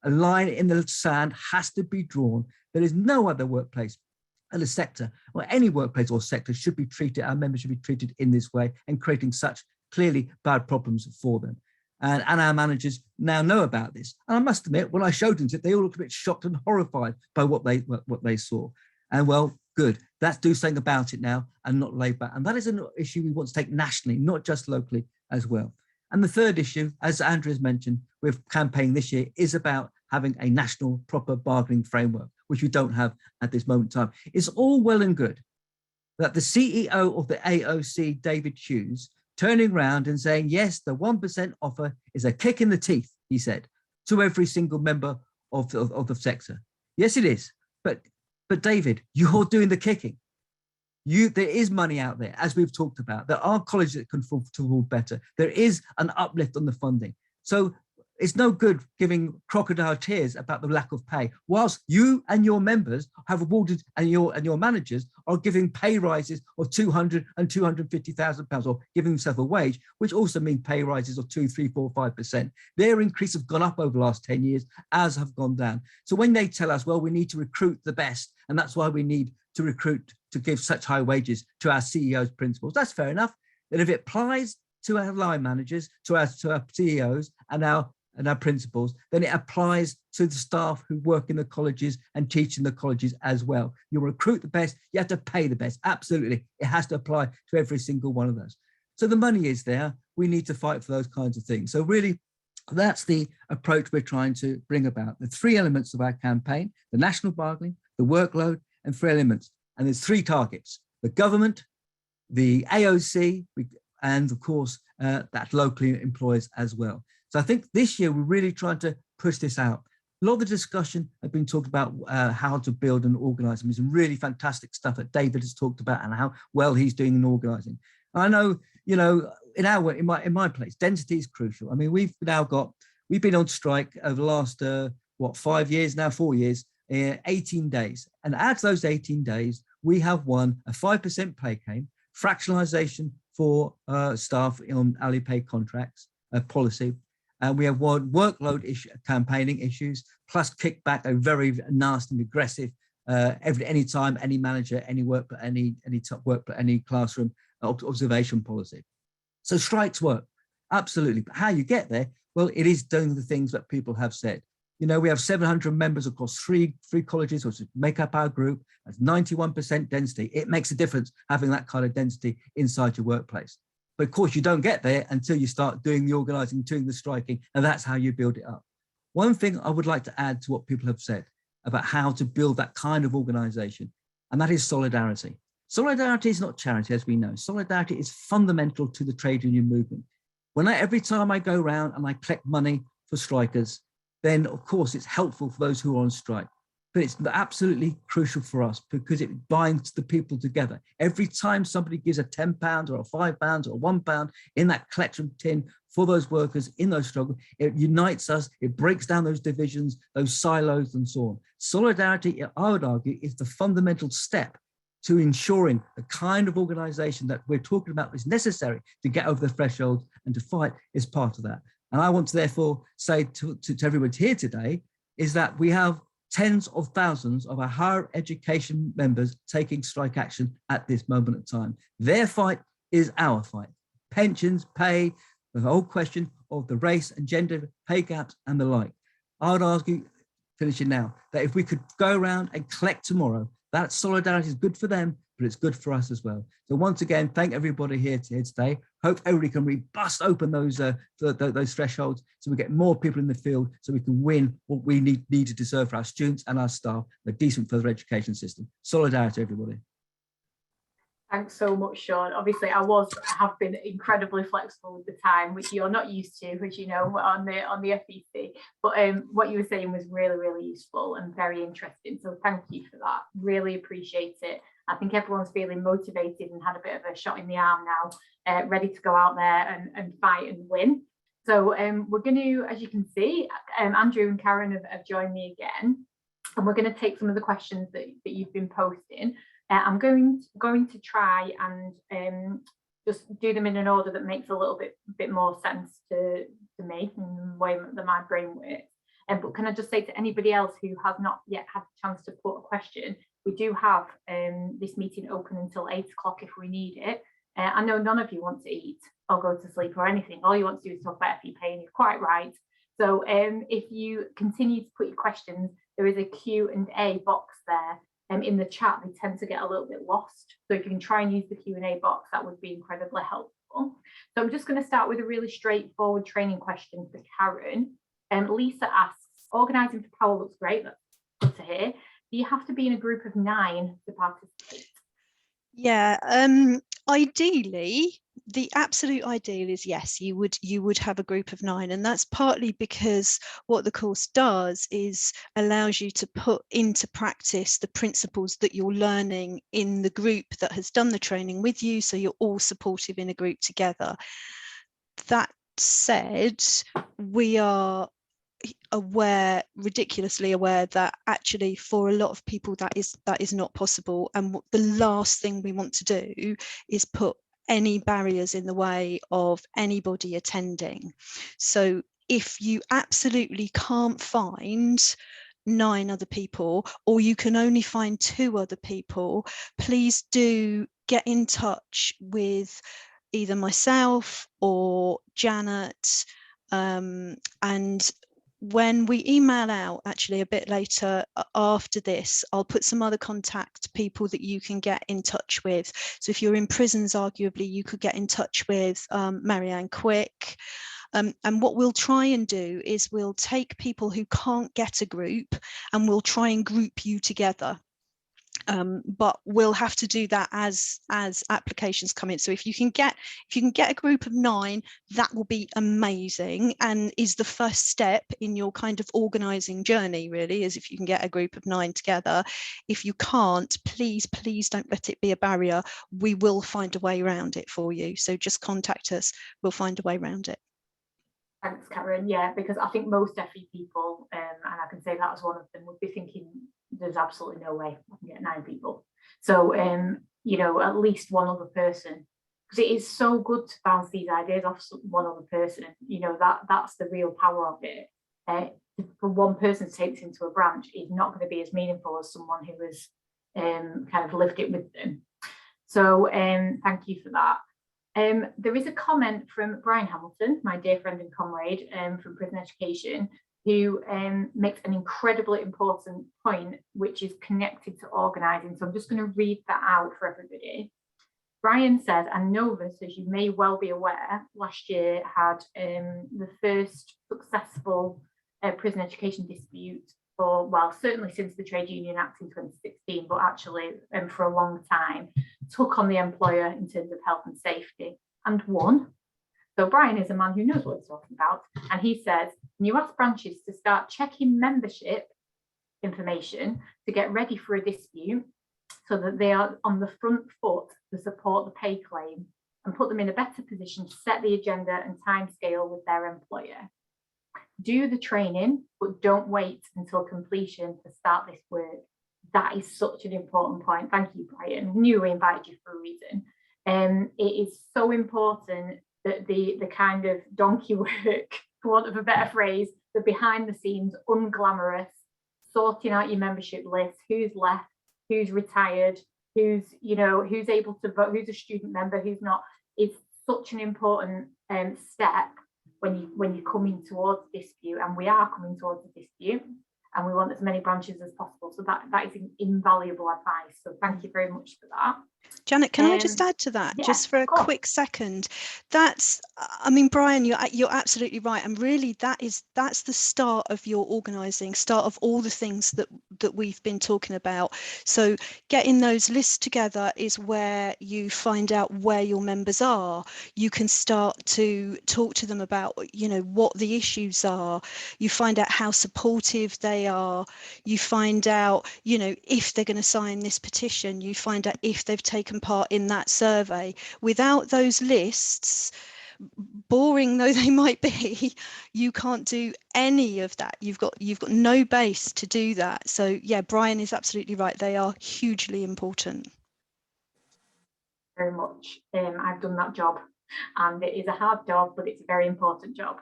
A line in the sand has to be drawn. There is no other workplace and a sector, or any workplace or sector should be treated, our members should be treated in this way, and creating such clearly bad problems for them. And our managers now know about this. And I must admit, when I showed them it, they all looked a bit shocked and horrified by what they saw. And well, good. Let's do something about it now and not lay back. And that is an issue we want to take nationally, not just locally as well. And the third issue, as Andrew has mentioned, with campaigning this year, is about having a national proper bargaining framework, which we don't have at this moment in time. It's all well and good that the CEO of the AOC, David Hughes, turning around and saying, yes, the 1% offer is a kick in the teeth, he said, to every single member of the sector. Yes, it is. But David, you're doing the kicking. There is money out there, as we've talked about. There are colleges that can afford better. There is an uplift on the funding. So it's no good giving crocodile tears about the lack of pay, whilst you and your members have awarded, and your managers are giving pay rises of £200,000 and £250,000, or giving themselves a wage, which also means pay rises of 2, 3, 4, 5%. Their increase have gone up over the last 10 years, as have gone down. So when they tell us, well, we need to recruit the best, and that's why we need to recruit to give such high wages to our CEOs, principals, that's fair enough. Then if it applies to our line managers, to our CEOs and our principals, then it applies to the staff who work in the colleges and teach in the colleges as well. You recruit the best, you have to pay the best. Absolutely. It has to apply to every single one of those. So the money is there. We need to fight for those kinds of things. So really, that's the approach we're trying to bring about. The three elements of our campaign: the national bargaining, the workload, and 3 elements. And there's 3 targets: the government, the AOC, and of course, that locally employers as well. So I think this year we're really trying to push this out. A lot of the discussion has been talked about how to build and organize. I mean, some really fantastic stuff that David has talked about and how well he's doing in organizing. I know, you know, in my place, density is crucial. I mean, we've been on strike over the last 4 years, 18 days. And out of those 18 days, we have won a 5% pay claim, fractionalization for staff on hourly pay contracts policy. And we have won workload campaigning issues, plus kickback, a very nasty and aggressive anytime, any manager, any classroom observation policy. So strikes work, absolutely. But how you get there? Well, it is doing the things that people have said. You know, we have 700 members across three colleges, which make up our group. That's 91% density. It makes a difference having that kind of density inside your workplace. But of course, you don't get there until you start doing the organising, doing the striking, and that's how you build it up. One thing I would like to add to what people have said about how to build that kind of organisation, and that is solidarity. Solidarity is not charity, as we know. Solidarity is fundamental to the trade union movement. Every time I go around and I collect money for strikers, then of course it's helpful for those who are on strike. But it's absolutely crucial for us because it binds the people together. Every time somebody gives a £10 or a £5 or £1 in that collection tin for those workers in those struggles, it unites us, it breaks down those divisions, those silos and so on. Solidarity, I would argue, is the fundamental step to ensuring the kind of organisation that we're talking about is necessary to get over the threshold and to fight is part of that. And I want to therefore say to everyone here today is that we have tens of thousands of our higher education members taking strike action at this moment in time. Their fight is our fight. Pensions, pay, the whole question of the race and gender pay gaps and the like. I would argue, finishing now, that if we could go around and collect tomorrow, that solidarity is good for them, but it's good for us as well. So once again, thank everybody here today. Hope everybody can really bust open those thresholds so we get more people in the field so we can win what we need to deserve for our students and our staff, a decent further education system. Solidarity, everybody. Thanks so much, Sean. Obviously, I have been incredibly flexible with the time, which you're not used to, which you know, on the FEC. But what you were saying was really, really useful and very interesting. So thank you for that. Really appreciate it. I think everyone's feeling motivated and had a bit of a shot in the arm now, ready to go out there and fight and win. So we're going to, as you can see, Andrew and Karen have joined me again, and we're going to take some of the questions that you've been posting. I'm going to try and just do them in an order that makes a little bit more sense to me and the way that my brain works. But can I just say to anybody else who has not yet had a chance to put a question, we do have this meeting open until 8 o'clock if we need it. I know none of you want to eat or go to sleep or anything. All you want to do is talk about FEP, and you're quite right. So if you continue to put your questions, there is a Q&A box there. In the chat, they tend to get a little bit lost. So if you can try and use the Q&A box, that would be incredibly helpful. So I'm just going to start with a really straightforward training question for Karen. Lisa asks, organising for power looks great. That's good to hear. Do you have to be in a group of 9 to participate? Yeah, ideally, the absolute ideal is yes, you would have a group of 9, and that's partly because what the course does is allows you to put into practice the principles that you're learning in the group that has done the training with you, so you're all supportive in a group together. That said, we are ridiculously aware that actually for a lot of people that is not possible, and the last thing we want to do is put any barriers in the way of anybody attending. So if you absolutely can't find 9 other people, or you can only find 2 other people, please do get in touch with either myself or Janet, and when we email out actually a bit later after this, I'll put some other contact people that you can get in touch with. So if you're in prisons, arguably you could get in touch with Marianne Quick. And what we'll try and do is we'll take people who can't get a group and we'll try and group you together. But we'll have to do that as applications come in. So if you can get a group of 9, that will be amazing, and is the first step in your kind of organising journey, really, is if you can get a group of 9 together. If you can't, please don't let it be a barrier. We will find a way around it for you. So just contact us. We'll find a way around it. Thanks, Karen. Yeah, because I think most FE people, and I can say that as one of them, would be thinking there's absolutely no way I can get 9 people. So, you know, at least one other person, because it is so good to bounce these ideas off one other person. You know, that's the real power of it. For one person to take this into a branch is not going to be as meaningful as someone who has kind of lived it with them. So, thank you for that. There is a comment from Brian Hamilton, my dear friend and comrade from Prison Education, who makes an incredibly important point, which is connected to organising. So I'm just going to read that out for everybody. Brian said, and Novus, as you may well be aware, last year had the first successful prison education dispute for, well, certainly since the Trade Union Act in 2016, but actually for a long time, took on the employer in terms of health and safety and won. So Brian is a man who knows what he's talking about. And he says, you ask branches to start checking membership information to get ready for a dispute so that they are on the front foot to support the pay claim and put them in a better position to set the agenda and timescale with their employer. Do the training, but don't wait until completion to start this work. That is such an important point. Thank you, Brian. Knew we invited you for a reason. It is so important that the kind of donkey work, for want of a better phrase, the behind the scenes, unglamorous, sorting out your membership list, who's left, who's retired, who's, you know, who's able to vote, who's a student member, who's not, is such an important step when you're coming towards dispute, and we are coming towards a dispute, and we want as many branches as possible. So that is invaluable advice. So thank you very much for that. Janet, can I just add to that, yeah, just for a quick second? That's, I mean, Brian, you're absolutely right, and really that's the start of your organising, start of all the things that we've been talking about. So getting those lists together is where you find out where your members are. You can start to talk to them about, you know, what the issues are. You find out how supportive they are. You find out, you know, if they're going to sign this petition. You find out if they've taken part in that survey. Without those lists, boring though they might be, you can't do any of that. You've got no base to do that. So yeah, Brian is absolutely right. They are hugely important. Very much. I've done that job, and it is a hard job, but it's a very important job.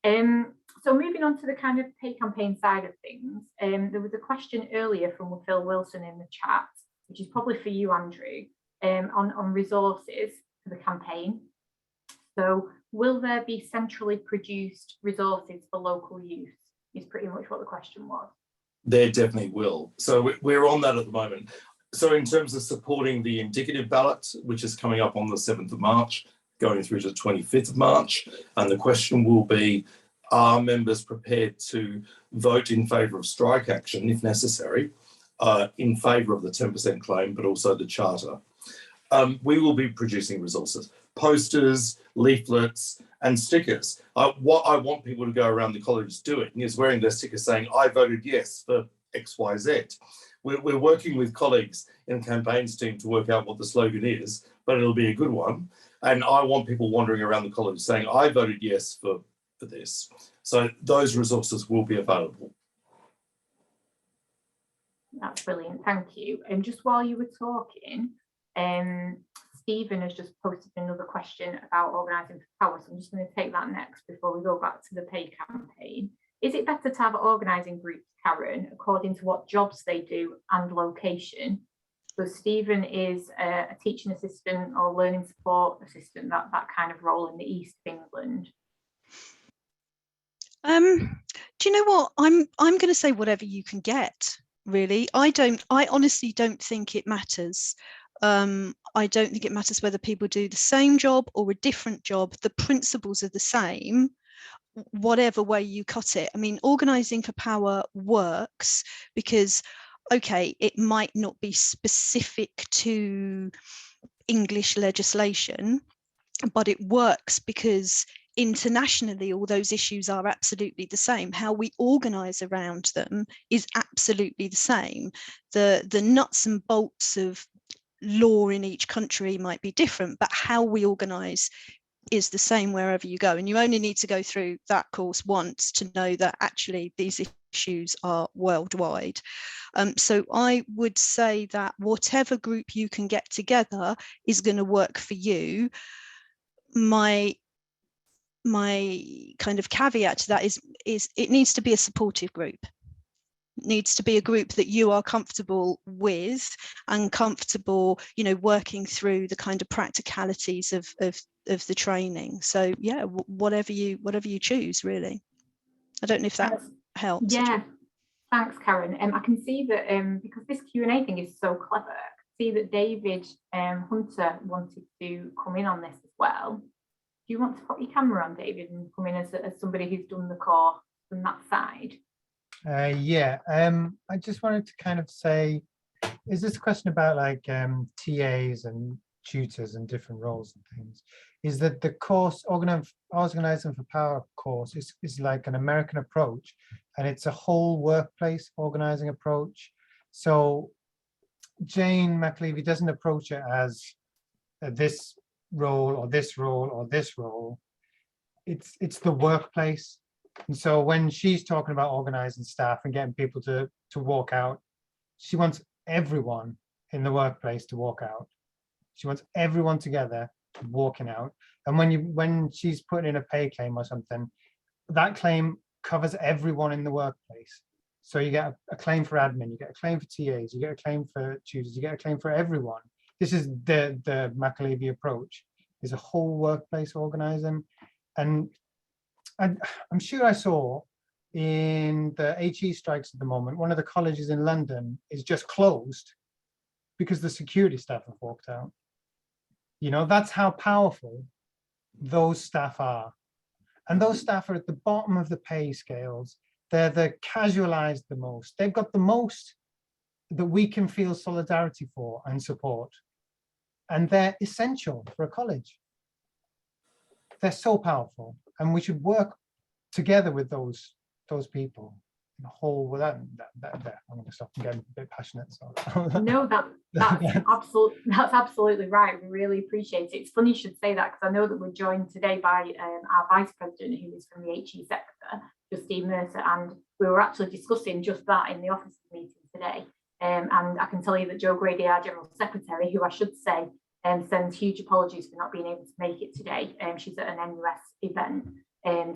So moving on to the kind of pay campaign side of things, there was a question earlier from Phil Wilson in the chat, which is probably for you, Andrew, on resources for the campaign. So will there be centrally produced resources for local use, is pretty much what the question was. There definitely will. So we're on that at the moment. So in terms of supporting the indicative ballot, which is coming up on the 7th of March, going through to the 25th of March, and the question will be, are members prepared to vote in favour of strike action, if necessary, in favour of the 10% claim, but also the charter? We will be producing resources, posters, leaflets, and stickers. What I want people to go around the college doing is wearing their stickers saying, I voted yes for XYZ. We're working with colleagues in the campaigns team to work out what the slogan is, but it'll be a good one. And I want people wandering around the college saying, I voted yes for this. So those resources will be available. That's brilliant, thank you. And just while you were talking, Stephen has just posted another question about organising for power. So I'm just going to take that next before we go back to the pay campaign. Is it better to have organising groups, Karen, according to what jobs they do and location? So Stephen is a teaching assistant or learning support assistant, that kind of role in the east of England. Do you know what? I'm going to say whatever you can get, really. I honestly don't think it matters. I don't think it matters whether people do the same job or a different job. The principles are the same, whatever way you cut it. I mean, organising for power works because okay, it might not be specific to English legislation, but it works because internationally all those issues are absolutely the same. How we organise around them is absolutely the same. The nuts and bolts of law in each country might be different, but how we organise is the same wherever you go. And you only need to go through that course once to know that actually these issues are worldwide. So I would say that whatever group you can get together is going to work for you. My kind of caveat to that is it needs to be a supportive group. It needs to be a group that you are comfortable with and comfortable, you know, working through the kind of practicalities of the training. So yeah, whatever you choose, really. I don't know if that helps. Yeah, thanks, Karen. I can see that because this Q&A thing is so clever, I can see that David Hunter wanted to come in on this as well. Do you want to put your camera on, David, and come in as somebody who's done the course from that side? Yeah, I just wanted to kind of say, is this a question about like TAs and tutors and different roles and things? Is that the course Organising for Power course is like an American approach, and it's a whole workplace organising approach. So Jane McAlevey doesn't approach it as this role or this role or this role. It's the workplace. And so when she's talking about organizing staff and getting people to walk out, she wants everyone in the workplace to walk out. She wants everyone together walking out. And when she's putting in a pay claim or something, that claim covers everyone in the workplace. So you get a claim for admin, you get a claim for TAs, you get a claim for tutors, you get a claim for everyone. This is the McAlevey approach, is a whole workplace organizing. And I'm sure I saw in the HE strikes at the moment, one of the colleges in London is just closed because the security staff have walked out. You know, that's how powerful those staff are. And those staff are at the bottom of the pay scales. They're the casualized the most. They've got the most that we can feel solidarity for and support. And they're essential for a college. They're so powerful. And we should work together with those people in a whole. Well, that I'm going to stop and get a bit passionate. So. No, that's absolutely right. We really appreciate it. It's funny you should say that, because I know that we're joined today by our vice president, who is from the HE sector, Justine Mercer, and we were actually discussing just that in the office meeting today. And I can tell you that Jo Grady, our general secretary, who I should say sends huge apologies for not being able to make it today. She's at an NUS event,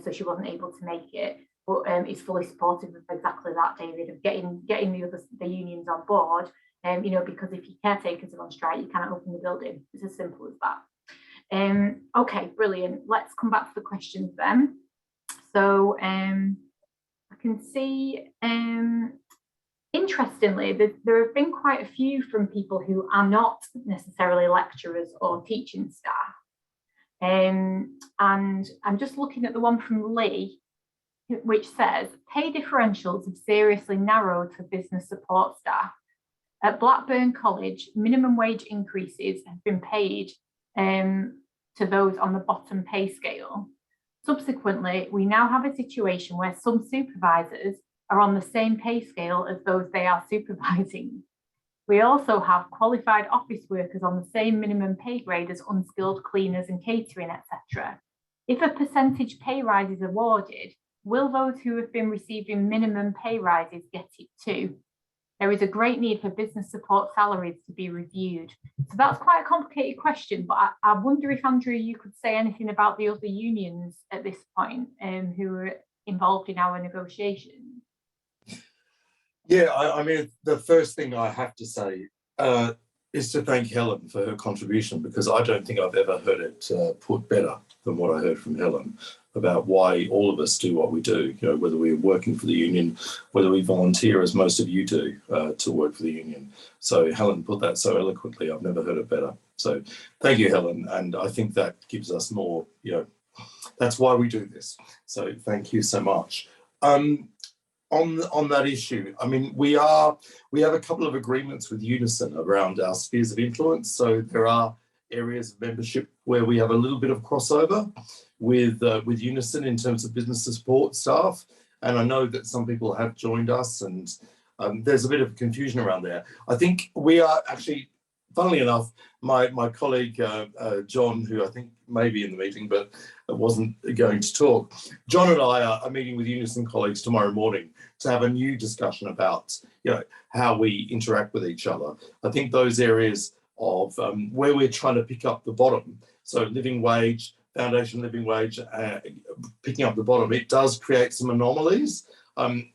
so she wasn't able to make it. But is fully supportive of exactly that, David, of getting the unions on board. You know, because if your caretakers are on strike, you can't open the building. It's as simple as that. Okay, brilliant. Let's come back to the questions then. So I can see, interestingly, there have been quite a few from people who are not necessarily lecturers or teaching staff. And I'm just looking at the one from Lee, which says, pay differentials have seriously narrowed for business support staff. At Blackburn College, minimum wage increases have been paid to those on the bottom pay scale. Subsequently, we now have a situation where some supervisors are on the same pay scale as those they are supervising. We also have qualified office workers on the same minimum pay grade as unskilled cleaners and catering, etc. If a percentage pay rise is awarded, will those who have been receiving minimum pay rises get it too? There is a great need for business support salaries to be reviewed. So that's quite a complicated question, but I wonder if, Andrew, you could say anything about the other unions at this point who are involved in our negotiations. Yeah, I mean, the first thing I have to say is to thank Helen for her contribution, because I don't think I've ever heard it put better than what I heard from Helen about why all of us do what we do, you know, whether we're working for the union, whether we volunteer, as most of you do, to work for the union. So Helen put that so eloquently, I've never heard it better. So thank you, Helen. And I think that gives us more, you know, that's why we do this. So thank you so much. on that issue, I mean, we have a couple of agreements with Unison around our spheres of influence. So there are areas of membership where we have a little bit of crossover with Unison in terms of business support staff. And I know that some people have joined us, and there's a bit of confusion around there. I think we are actually, funnily enough, my colleague John, who I think may be in the meeting but wasn't going to talk, John and I are meeting with Unison colleagues tomorrow morning to have a new discussion about, you know, how we interact with each other. I think those areas of where we're trying to pick up the bottom, so living wage, foundation living wage, picking up the bottom, it does create some anomalies.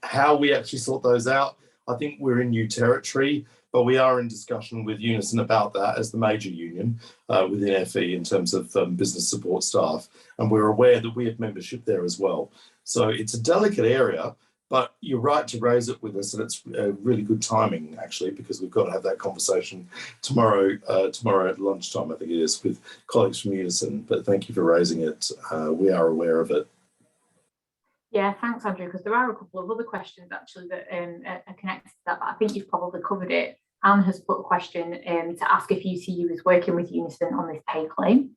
How we actually sort those out, I think we're in new territory, but we are in discussion with Unison about that as the major union within FE in terms of business support staff. And we're aware that we have membership there as well. So it's a delicate area, but you're right to raise it with us, and it's really good timing actually, because we've got to have that conversation tomorrow at lunchtime, I think it is, with colleagues from Unison. But thank you for raising it. We are aware of it. Yeah, thanks, Andrew, because there are a couple of other questions actually that are connected to that, but I think you've probably covered it. Anne has put a question to ask if UCU is working with Unison on this pay claim.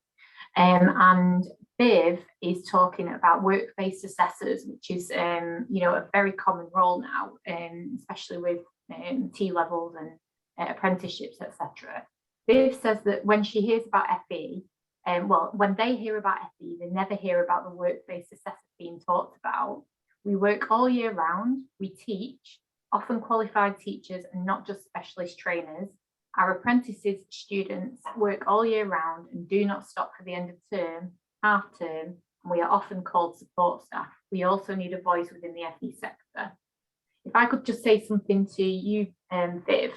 And Viv is talking about work-based assessors, which is you know, a very common role now, especially with T levels and apprenticeships, etc. Viv says that when she hears about FE, well, when they hear about FE, they never hear about the work-based assessors being talked about. We work all year round, we teach, often qualified teachers and not just specialist trainers. Our apprentices, students work all year round and do not stop for the end of term, half term, and we are often called support staff. We also need a voice within the FE sector. If I could just say something to you, Viv,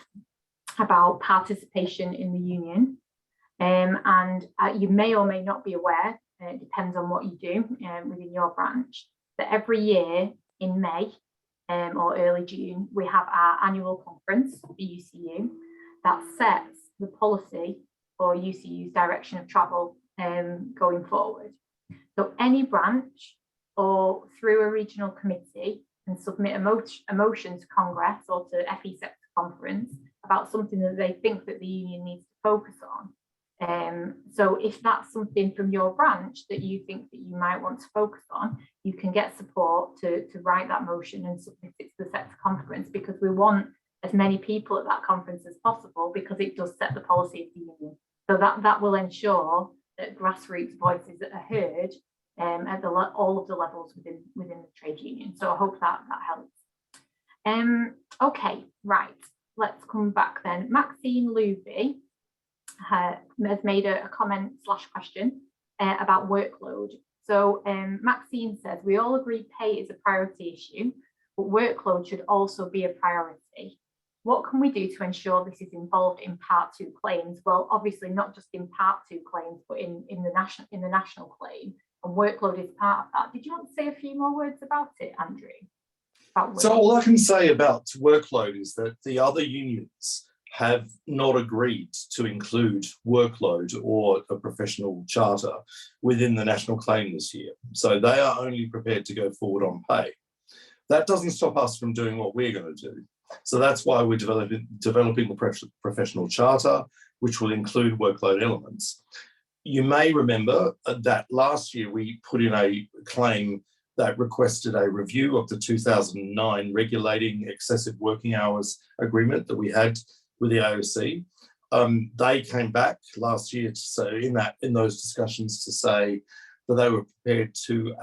about participation in the union, and you may or may not be aware, it depends on what you do within your branch, that every year in May or early June, we have our annual conference for UCU that sets the policy for UCU's direction of travel going forward. So any branch or through a regional committee can submit a motion to Congress or to FE sector conference about something that they think that the union needs to focus on. So if that's something from your branch that you think that you might want to focus on, you can get support to write that motion and submit it to the sector conference, because we want as many people at that conference as possible, because it does set the policy of the union. So that will ensure that grassroots voices are heard at all of the levels within the trade union. So I hope that helps. Okay, right, let's come back then. Maxine Luby has made a comment / question about workload. So Maxine says, we all agree pay is a priority issue, but workload should also be a priority. What can we do to ensure this is involved in Part 2 claims? Well, obviously not just in Part 2 claims, but in the national claim, and workload is part of that. Did you want to say a few more words about it, Andrew? So all I can say about workload is that the other unions have not agreed to include workload or a professional charter within the national claim this year. So they are only prepared to go forward on pay. That doesn't stop us from doing what we're going to do. So that's why we're developing the professional charter, which will include workload elements. You may remember that last year we put in a claim that requested a review of the 2009 regulating excessive working hours agreement that we had with the AOC. They came back last year to say in those discussions to say that they were prepared to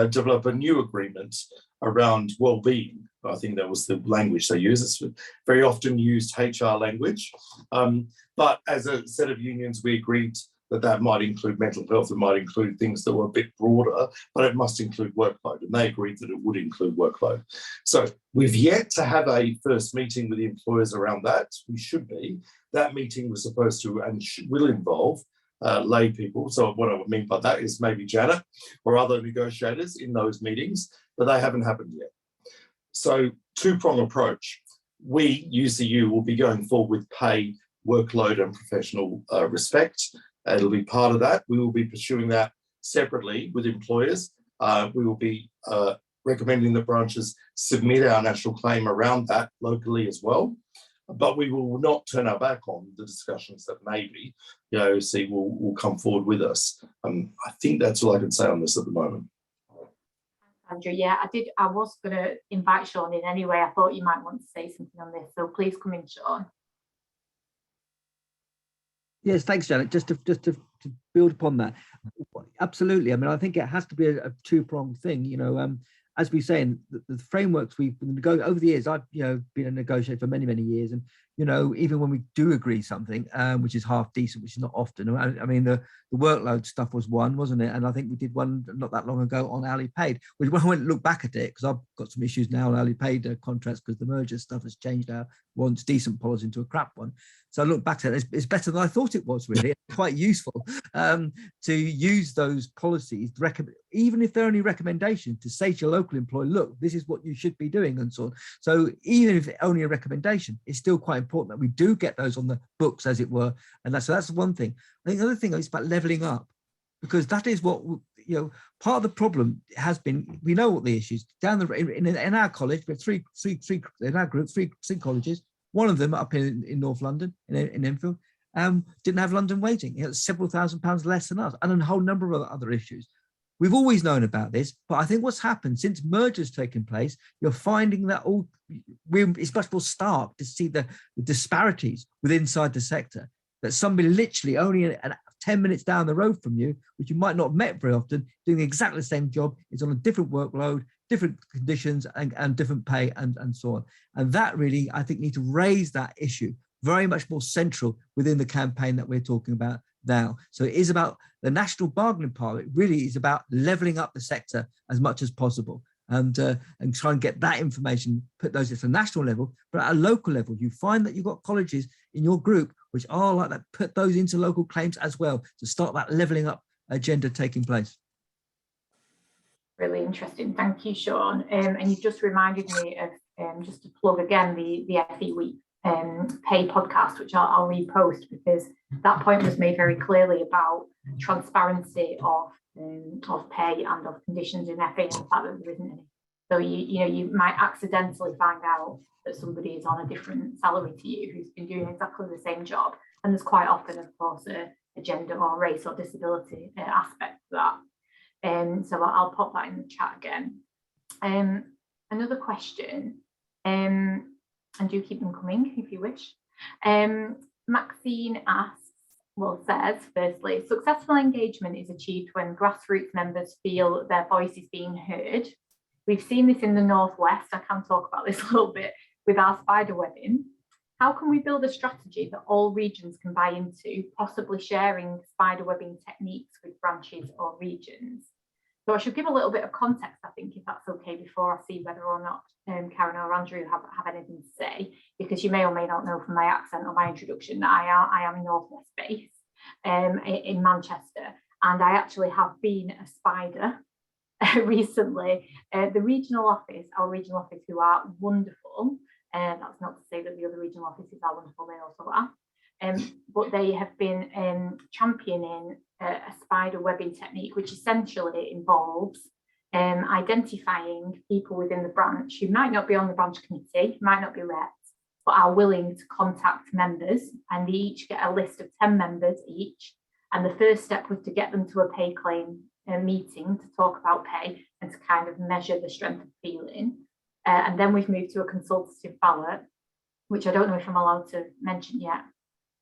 develop a new agreement around well-being. I think that was the language they use. It's very often used HR language. But as a set of unions, we agreed that might include mental health, it might include things that were a bit broader, but it must include workload. And they agreed that it would include workload. So we've yet to have a first meeting with the employers around that. We should be. That meeting was supposed to and will involve lay people. So what I would mean by that is maybe Janet or other negotiators in those meetings, but they haven't happened yet. So two-prong approach. We, UCU, will be going forward with pay, workload and professional respect. It'll be part of that. We will be pursuing that separately with employers. We will be recommending that branches submit our national claim around that locally as well. But we will not turn our back on the discussions that maybe the IOC will come forward with us. I think that's all I can say on this at the moment. Andrew, yeah, I was going to invite Sean in anyway. I thought you might want to say something on this, so please come in, Sean. Yes, thanks, Janet. Just to build upon that, absolutely. I mean, I think it has to be a two-pronged thing. As we say, in the frameworks we've been going over the years, I've been a negotiator for many years, and even when we do agree something, which is half decent, which is not often. I mean, the workload stuff was one, wasn't it? And I think we did one not that long ago on hourly paid. Which when I went and look back at it, because I've got some issues now on hourly paid contracts because the merger stuff has changed our once decent policy into a crap one. So I look back at it, it's better than I thought it was, really. It's quite useful to use those policies, even if they're only recommendations, to say to your local employer, look, this is what you should be doing, and so on. So even if it's only a recommendation, it's still quite important that we do get those on the books, as it were. And that's one thing. I think the other thing is about levelling up, because that is what, part of the problem has been, we know what the issues down in our college, we have three in our group, three colleges. One of them up in North London, in Enfield, didn't have London waiting. It was several £1,000s less than us, and a whole number of other issues. We've always known about this, but I think what's happened since mergers taken place, you're finding that it's much more stark to see the disparities inside the sector. That somebody literally only 10 minutes down the road from you, which you might not have met very often, doing exactly the same job, is on a different workload, different conditions, and different pay, and so on. And that really, I think, need to raise that issue very much more central within the campaign that we're talking about now. So it is about the national bargaining power. It really is about levelling up the sector as much as possible, and try and get that information, put those at a national level, but at a local level, you find that you've got colleges in your group which are like that, put those into local claims as well, to start that levelling up agenda taking place. Really interesting. Thank you, Sean. And you've just reminded me of, just to plug again, the FE Week pay podcast, which I'll repost, because that point was made very clearly about transparency of pay and of conditions in FE, and the fact that there isn't any. So you might accidentally find out that somebody is on a different salary to you who's been doing exactly the same job, and there's quite often, of course, a gender or race or disability aspect to that. So I'll pop that in the chat again. Another question, and do keep them coming if you wish. Maxine says, firstly, successful engagement is achieved when grassroots members feel their voice is being heard. We've seen this in the Northwest. I can talk about this a little bit with our spider webbing. How can we build a strategy that all regions can buy into, possibly sharing spider webbing techniques with branches or regions? So I should give a little bit of context, I think, if that's okay, before I see whether or not Karen or Andrew have anything to say, because you may or may not know from my accent or my introduction that I am a Northwest base in Manchester, and I actually have been a spider recently. Our regional office, who are wonderful, and that's not to say that the other regional offices are wonderful, they also are, but they have been championing a spider webbing technique, which essentially involves identifying people within the branch who might not be on the branch committee, might not be reps, but are willing to contact members, and they each get a list of 10 members each. And the first step was to get them to a pay claim meeting to talk about pay and to kind of measure the strength of feeling. And then we've moved to a consultative ballot, which I don't know if I'm allowed to mention yet,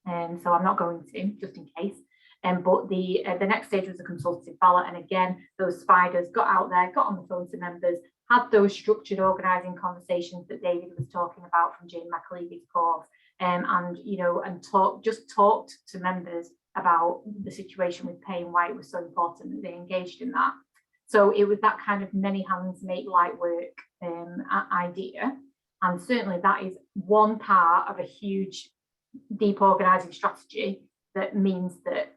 so I'm not going to, just in case. But the next stage was a consultative ballot, and again, those spiders got out there, got on the phone to members, had those structured organising conversations that David was talking about from Jane McAlevy's course, and talked to members about the situation with pay and why it was so important that they engaged in that. So it was that kind of many hands make light work idea, and certainly that is one part of a huge, deep organising strategy that means that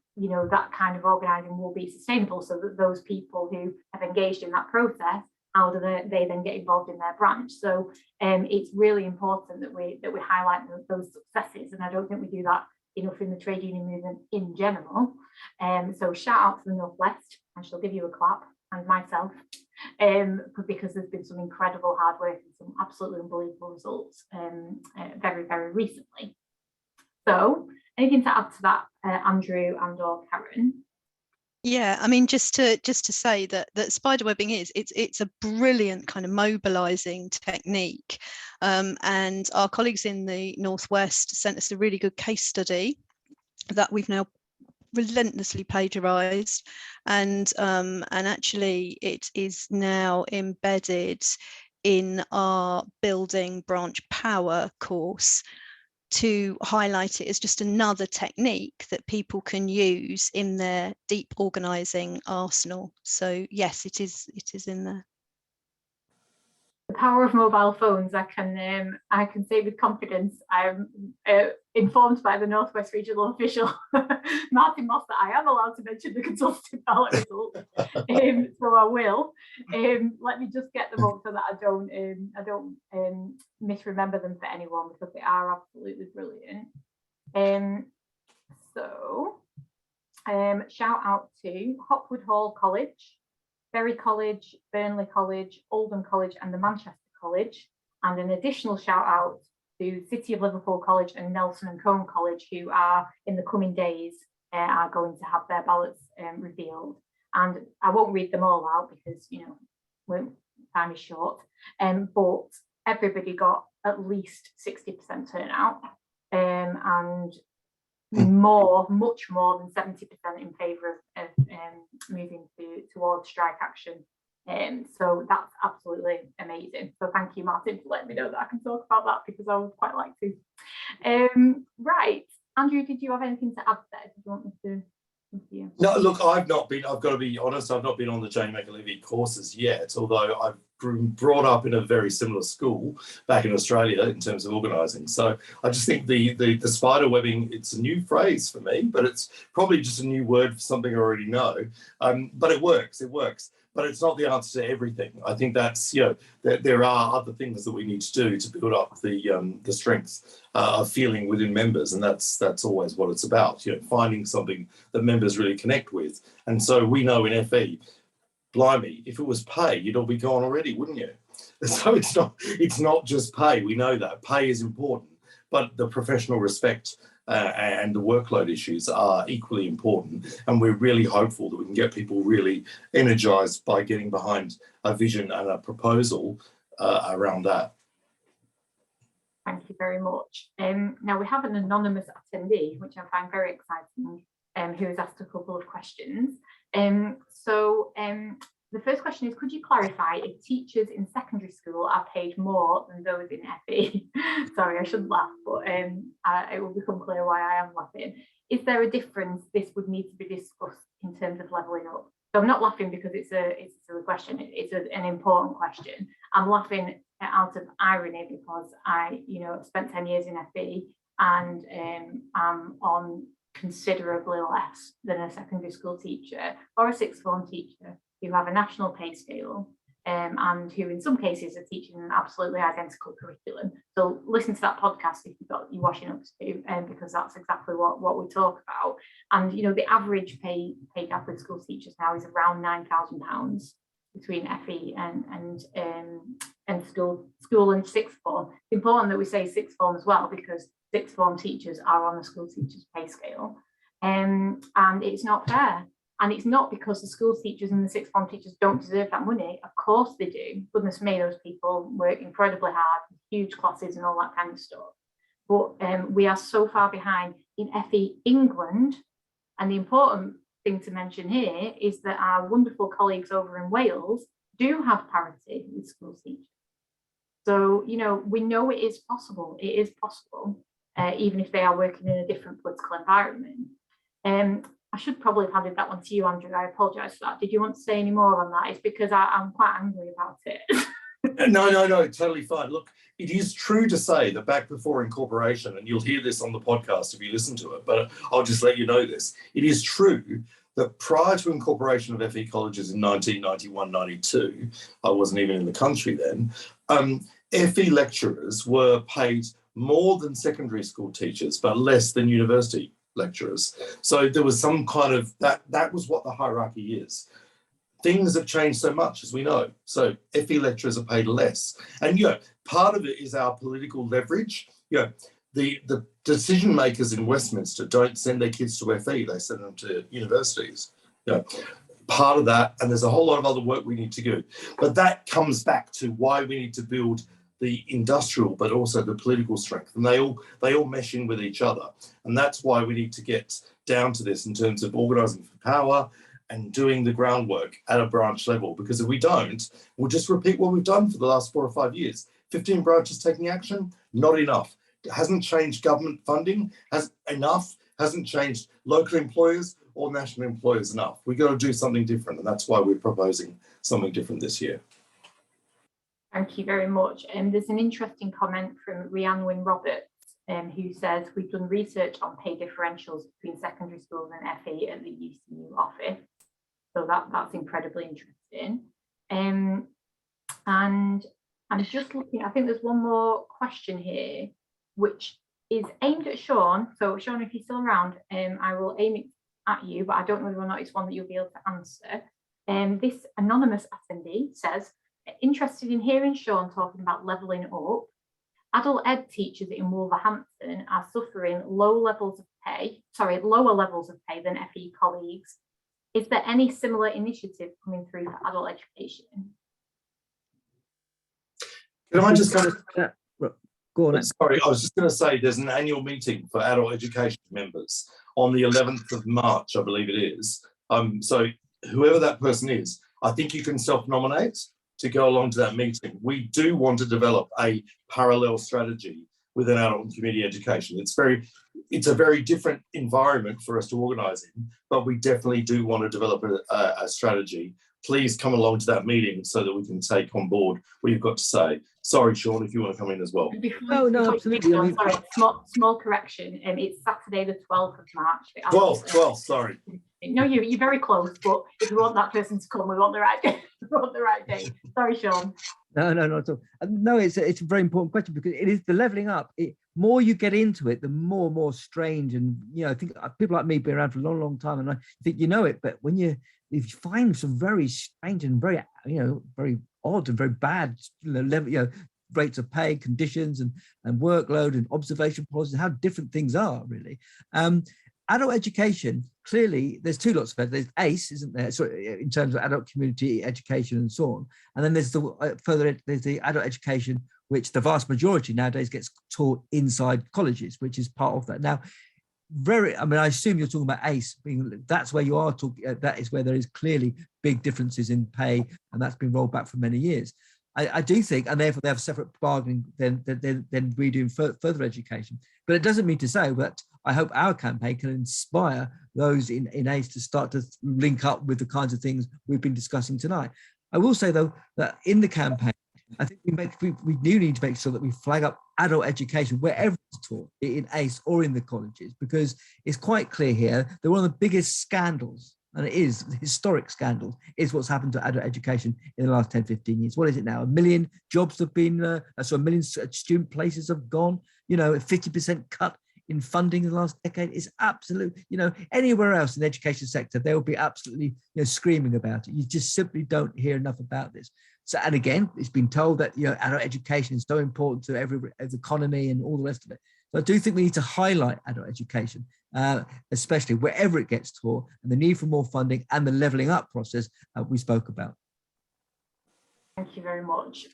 that kind of organising will be sustainable, so that those people who have engaged in that process, how do they then get involved in their branch? So it's really important that we highlight those successes, and I don't think we do that enough in the trade union movement in general. So shout out to the Northwest, I shall give you a clap, and myself. because there's been some incredible hard work and some absolutely unbelievable results very, very recently. So anything to add to that, Andrew and or Karen? Yeah, I mean, just to say that spiderwebbing it's a brilliant kind of mobilizing technique, and our colleagues in the Northwest sent us a really good case study that we've now relentlessly plagiarized, and actually it is now embedded in our building branch power course to highlight it as just another technique that people can use in their deep organizing arsenal. So yes, it is in there. The power of mobile phones, I can say with confidence, I'm informed by the Northwest Regional official, Martin Moss, that I am allowed to mention the consultative ballot results. So I will. Let me just get them up so that I don't misremember them for anyone, because they are absolutely brilliant. Shout out to Hopwood Hall College, Bury College, Burnley College, Oldham College and the Manchester College, and an additional shout out to City of Liverpool College and Nelson and Cone College, who are in the coming days are going to have their ballots revealed. And I won't read them all out because, you know, time is short, but everybody got at least 60% turnout, and much more than 70% in favour of moving towards strike action. So that's absolutely amazing. So thank you, Martin, for letting me know that I can talk about that, because I would quite like to. Right, Andrew, did you have anything to add there? Did you want me to? No, look, I've got to be honest, I've not been on the Jane McAlevey courses yet, although I've brought up in a very similar school back in Australia in terms of organising. So I just think the spider webbing, it's a new phrase for me, but it's probably just a new word for something I already know. But it works. But it's not the answer to everything. I think that's, you know, there are other things that we need to do to build up the strengths of feeling within members, and that's always what it's about. You know, finding something that members really connect with. And so we know in FE, blimey, if it was pay, you'd all be gone already, wouldn't you? So it's not just pay. We know that pay is important, but the professional respect and the workload issues are equally important, and we're really hopeful that we can get people really energized by getting behind a vision and a proposal around that. Thank you very much. Now we have an anonymous attendee, which I find very exciting, who has asked a couple of questions. The first question is, could you clarify if teachers in secondary school are paid more than those in FE? Sorry, I shouldn't laugh, but it will become clear why I am laughing. Is there a difference? This would need to be discussed in terms of levelling up. So I'm not laughing because it's a silly question. It's an important question. I'm laughing out of irony because I, spent 10 years in FE, and I'm on considerably less than a secondary school teacher or a sixth form teacher who have a national pay scale, and who in some cases are teaching an absolutely identical curriculum. So listen to that podcast if you've got your washing up to do, because that's exactly what we talk about. And the average pay gap with school teachers now is around £9,000 between FE and school and sixth form. It's important that we say sixth form as well, because sixth form teachers are on the school teachers pay scale, and it's not fair. And it's not because the school teachers and the sixth form teachers don't deserve that money. Of course they do. Goodness me, those people work incredibly hard, huge classes and all that kind of stuff. But we are so far behind in FE England. And the important thing to mention here is that our wonderful colleagues over in Wales do have parity with school teachers. So, we know it is possible. It is possible, even if they are working in a different political environment. I should probably have handed that one to you, Andrew. I apologise for that. Did you want to say any more on that? It's because I'm quite angry about it. No, totally fine. Look, it is true to say that back before incorporation, and you'll hear this on the podcast if you listen to it, but I'll just let you know this. It is true that prior to incorporation of FE colleges in 1991-92, I wasn't even in the country then, FE lecturers were paid more than secondary school teachers, but less than university lecturers. So there was some kind of that was what the hierarchy is. things have changed so much, as we know. So FE lecturers are paid less. And, you know, part of it is our political leverage. You know, the decision makers in Westminster don't send their kids to FE, they send them to universities. You know, part of that, and there's a whole lot of other work we need to do. But that comes back to why we need to build the industrial, but also the political strength. And they all mesh in with each other. And that's why we need to get down to this in terms of organising for power and doing the groundwork at a branch level. Because if we don't, we'll just repeat what we've done for the last 4 or 5 years. 15 branches taking action, not enough. It hasn't changed government funding, hasn't changed local employers or national employers enough. We've got to do something different, and that's why we're proposing something different this year. Thank you very much. There's an interesting comment from Rhiannon Roberts, who says, we've done research on pay differentials between secondary schools and FE at the UCU office. So that's incredibly interesting. And I'm just looking, I think there's one more question here, which is aimed at Sean. So Sean, if you're still around, I will aim it at you, but I don't know whether or not it's one that you'll be able to answer. This anonymous attendee says, interested in hearing Sean talking about levelling up. Adult ed teachers in Wolverhampton are suffering lower levels of pay than FE colleagues. Is there any similar initiative coming through for adult education? Can I just go on? Sorry, I was just going to say there's an annual meeting for adult education members on the 11th of March, I believe it is. So whoever that person is, I think you can self-nominate to go along to that meeting. We do want to develop a parallel strategy within adult and community education. It's a very different environment for us to organise in, but we definitely do want to develop a strategy. Please come along to that meeting so that we can take on board what you've got to say. Sorry, Sean, if you want to come in as well. No, absolutely. Sorry, small correction. It's Saturday, the 12th of March. 12th, sorry. No, you're very close, but if we want that person to come, we want the right day. We want the right day. Sorry, Sean. No, not at all. No, it's a very important question because it is the levelling up. More you get into it, the more strange, and I think people like me been around for a long time, and I think you know it. But when if you find some very strange and very very odd and very bad rates of pay, conditions, and workload and observation policies, how different things are really. Adult education, clearly, there's two lots of it. There's ACE, isn't there? So in terms of adult community education and so on. And then there's there's the adult education, which the vast majority nowadays gets taught inside colleges, which is part of that. Now, I assume you're talking about ACE, that's where you are talking, that is where there is clearly big differences in pay, and that's been rolled back for many years. I do think, and therefore they have separate bargaining than we do in further education. But it doesn't mean to say that I hope our campaign can inspire those in ACE to start to link up with the kinds of things we've been discussing tonight. I will say, though, that in the campaign, I think we do need to make sure that we flag up adult education wherever it's taught, in ACE or in the colleges, because it's quite clear here that one of the biggest scandals, and it is historic scandals, is what's happened to adult education in the last 10, 15 years. What is it now? 1 million jobs have been, 1 million student places have gone, a 50% cut in funding in the last decade is absolute, anywhere else in the education sector, they will be absolutely, screaming about it. You just simply don't hear enough about this. So, and again, it's been told that, adult education is so important to every economy and all the rest of it. So I do think we need to highlight adult education, especially wherever it gets taught, and the need for more funding and the levelling up process we spoke about. Thank you very much.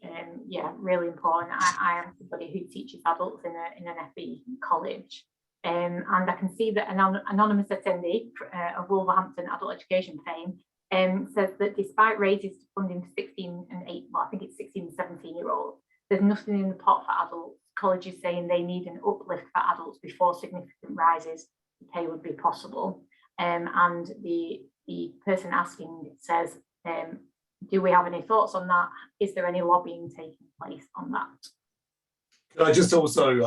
Yeah, really important. I am somebody who teaches adults in an FE college, and I can see that an anonymous attendee of Wolverhampton adult education fame says that despite raises to funding for 16 and 17-year-olds, there's nothing in the pot for adults. Colleges saying they need an uplift for adults before significant rises in pay would be possible. And the person asking says, do we have any thoughts on that? Is there any lobbying taking place on that? Can I just also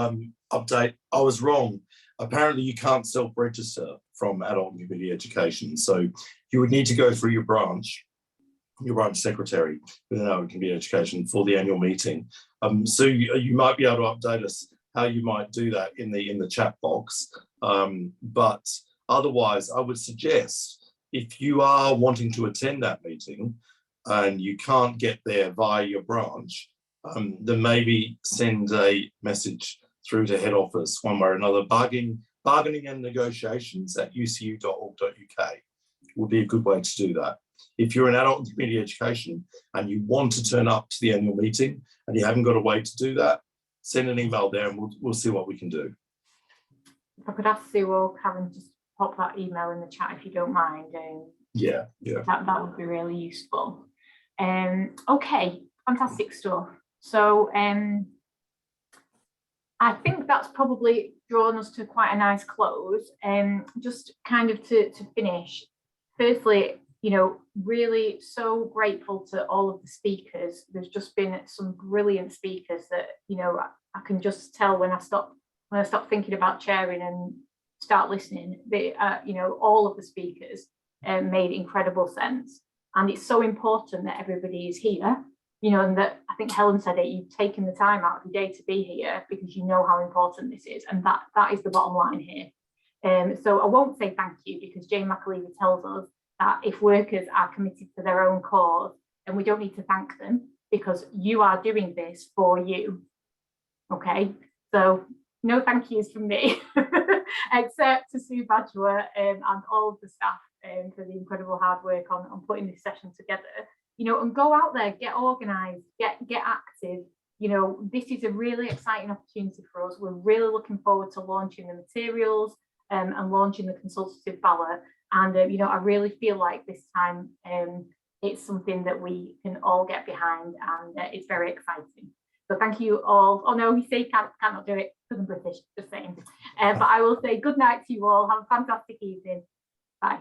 update? I was wrong. Apparently, you can't self-register from adult and community education. So you would need to go through your branch secretary within adult and community education for the annual meeting. So you might be able to update us how you might do that in the chat box. But otherwise, I would suggest If you are wanting to attend that meeting and you can't get there via your branch, then maybe send a message through to head office one way or another. Bargaining and negotiations at ucu.org.uk would be a good way to do that. If you're an adult in community education and you want to turn up to the annual meeting and you haven't got a way to do that, send an email there and we'll see what we can do. If I could ask Sue or Karen, just pop that email in the chat if you don't mind. Yeah. That would be really useful. Okay, fantastic stuff. So I think that's probably drawn us to quite a nice close. Just kind of to finish, firstly, you know, really so grateful to all of the speakers. There's just been some brilliant speakers that, you know, I can just tell when I stop thinking about chairing and start listening, they, you know, all of the speakers made incredible sense. And it's so important that everybody is here, you know, and that I think Helen said it, you've taken the time out of your day to be here because you know how important this is. And that is the bottom line here. So I won't say thank you because Jane McAleaver tells us that if workers are committed to their own cause, then we don't need to thank them because you are doing this for you. Okay, so no thank yous from me, except to Sue Badger and all of the staff for the incredible hard work on putting this session together. You know, and go out there, get organised, get active. You know, this is a really exciting opportunity for us. We're really looking forward to launching the materials and launching the consultative ballot. And, you know, I really feel like this time it's something that we can all get behind and it's very exciting. So thank you all. Oh no, we say cannot do it because I'm British, just saying. But I will say good night to you all. Have a fantastic evening. Bye.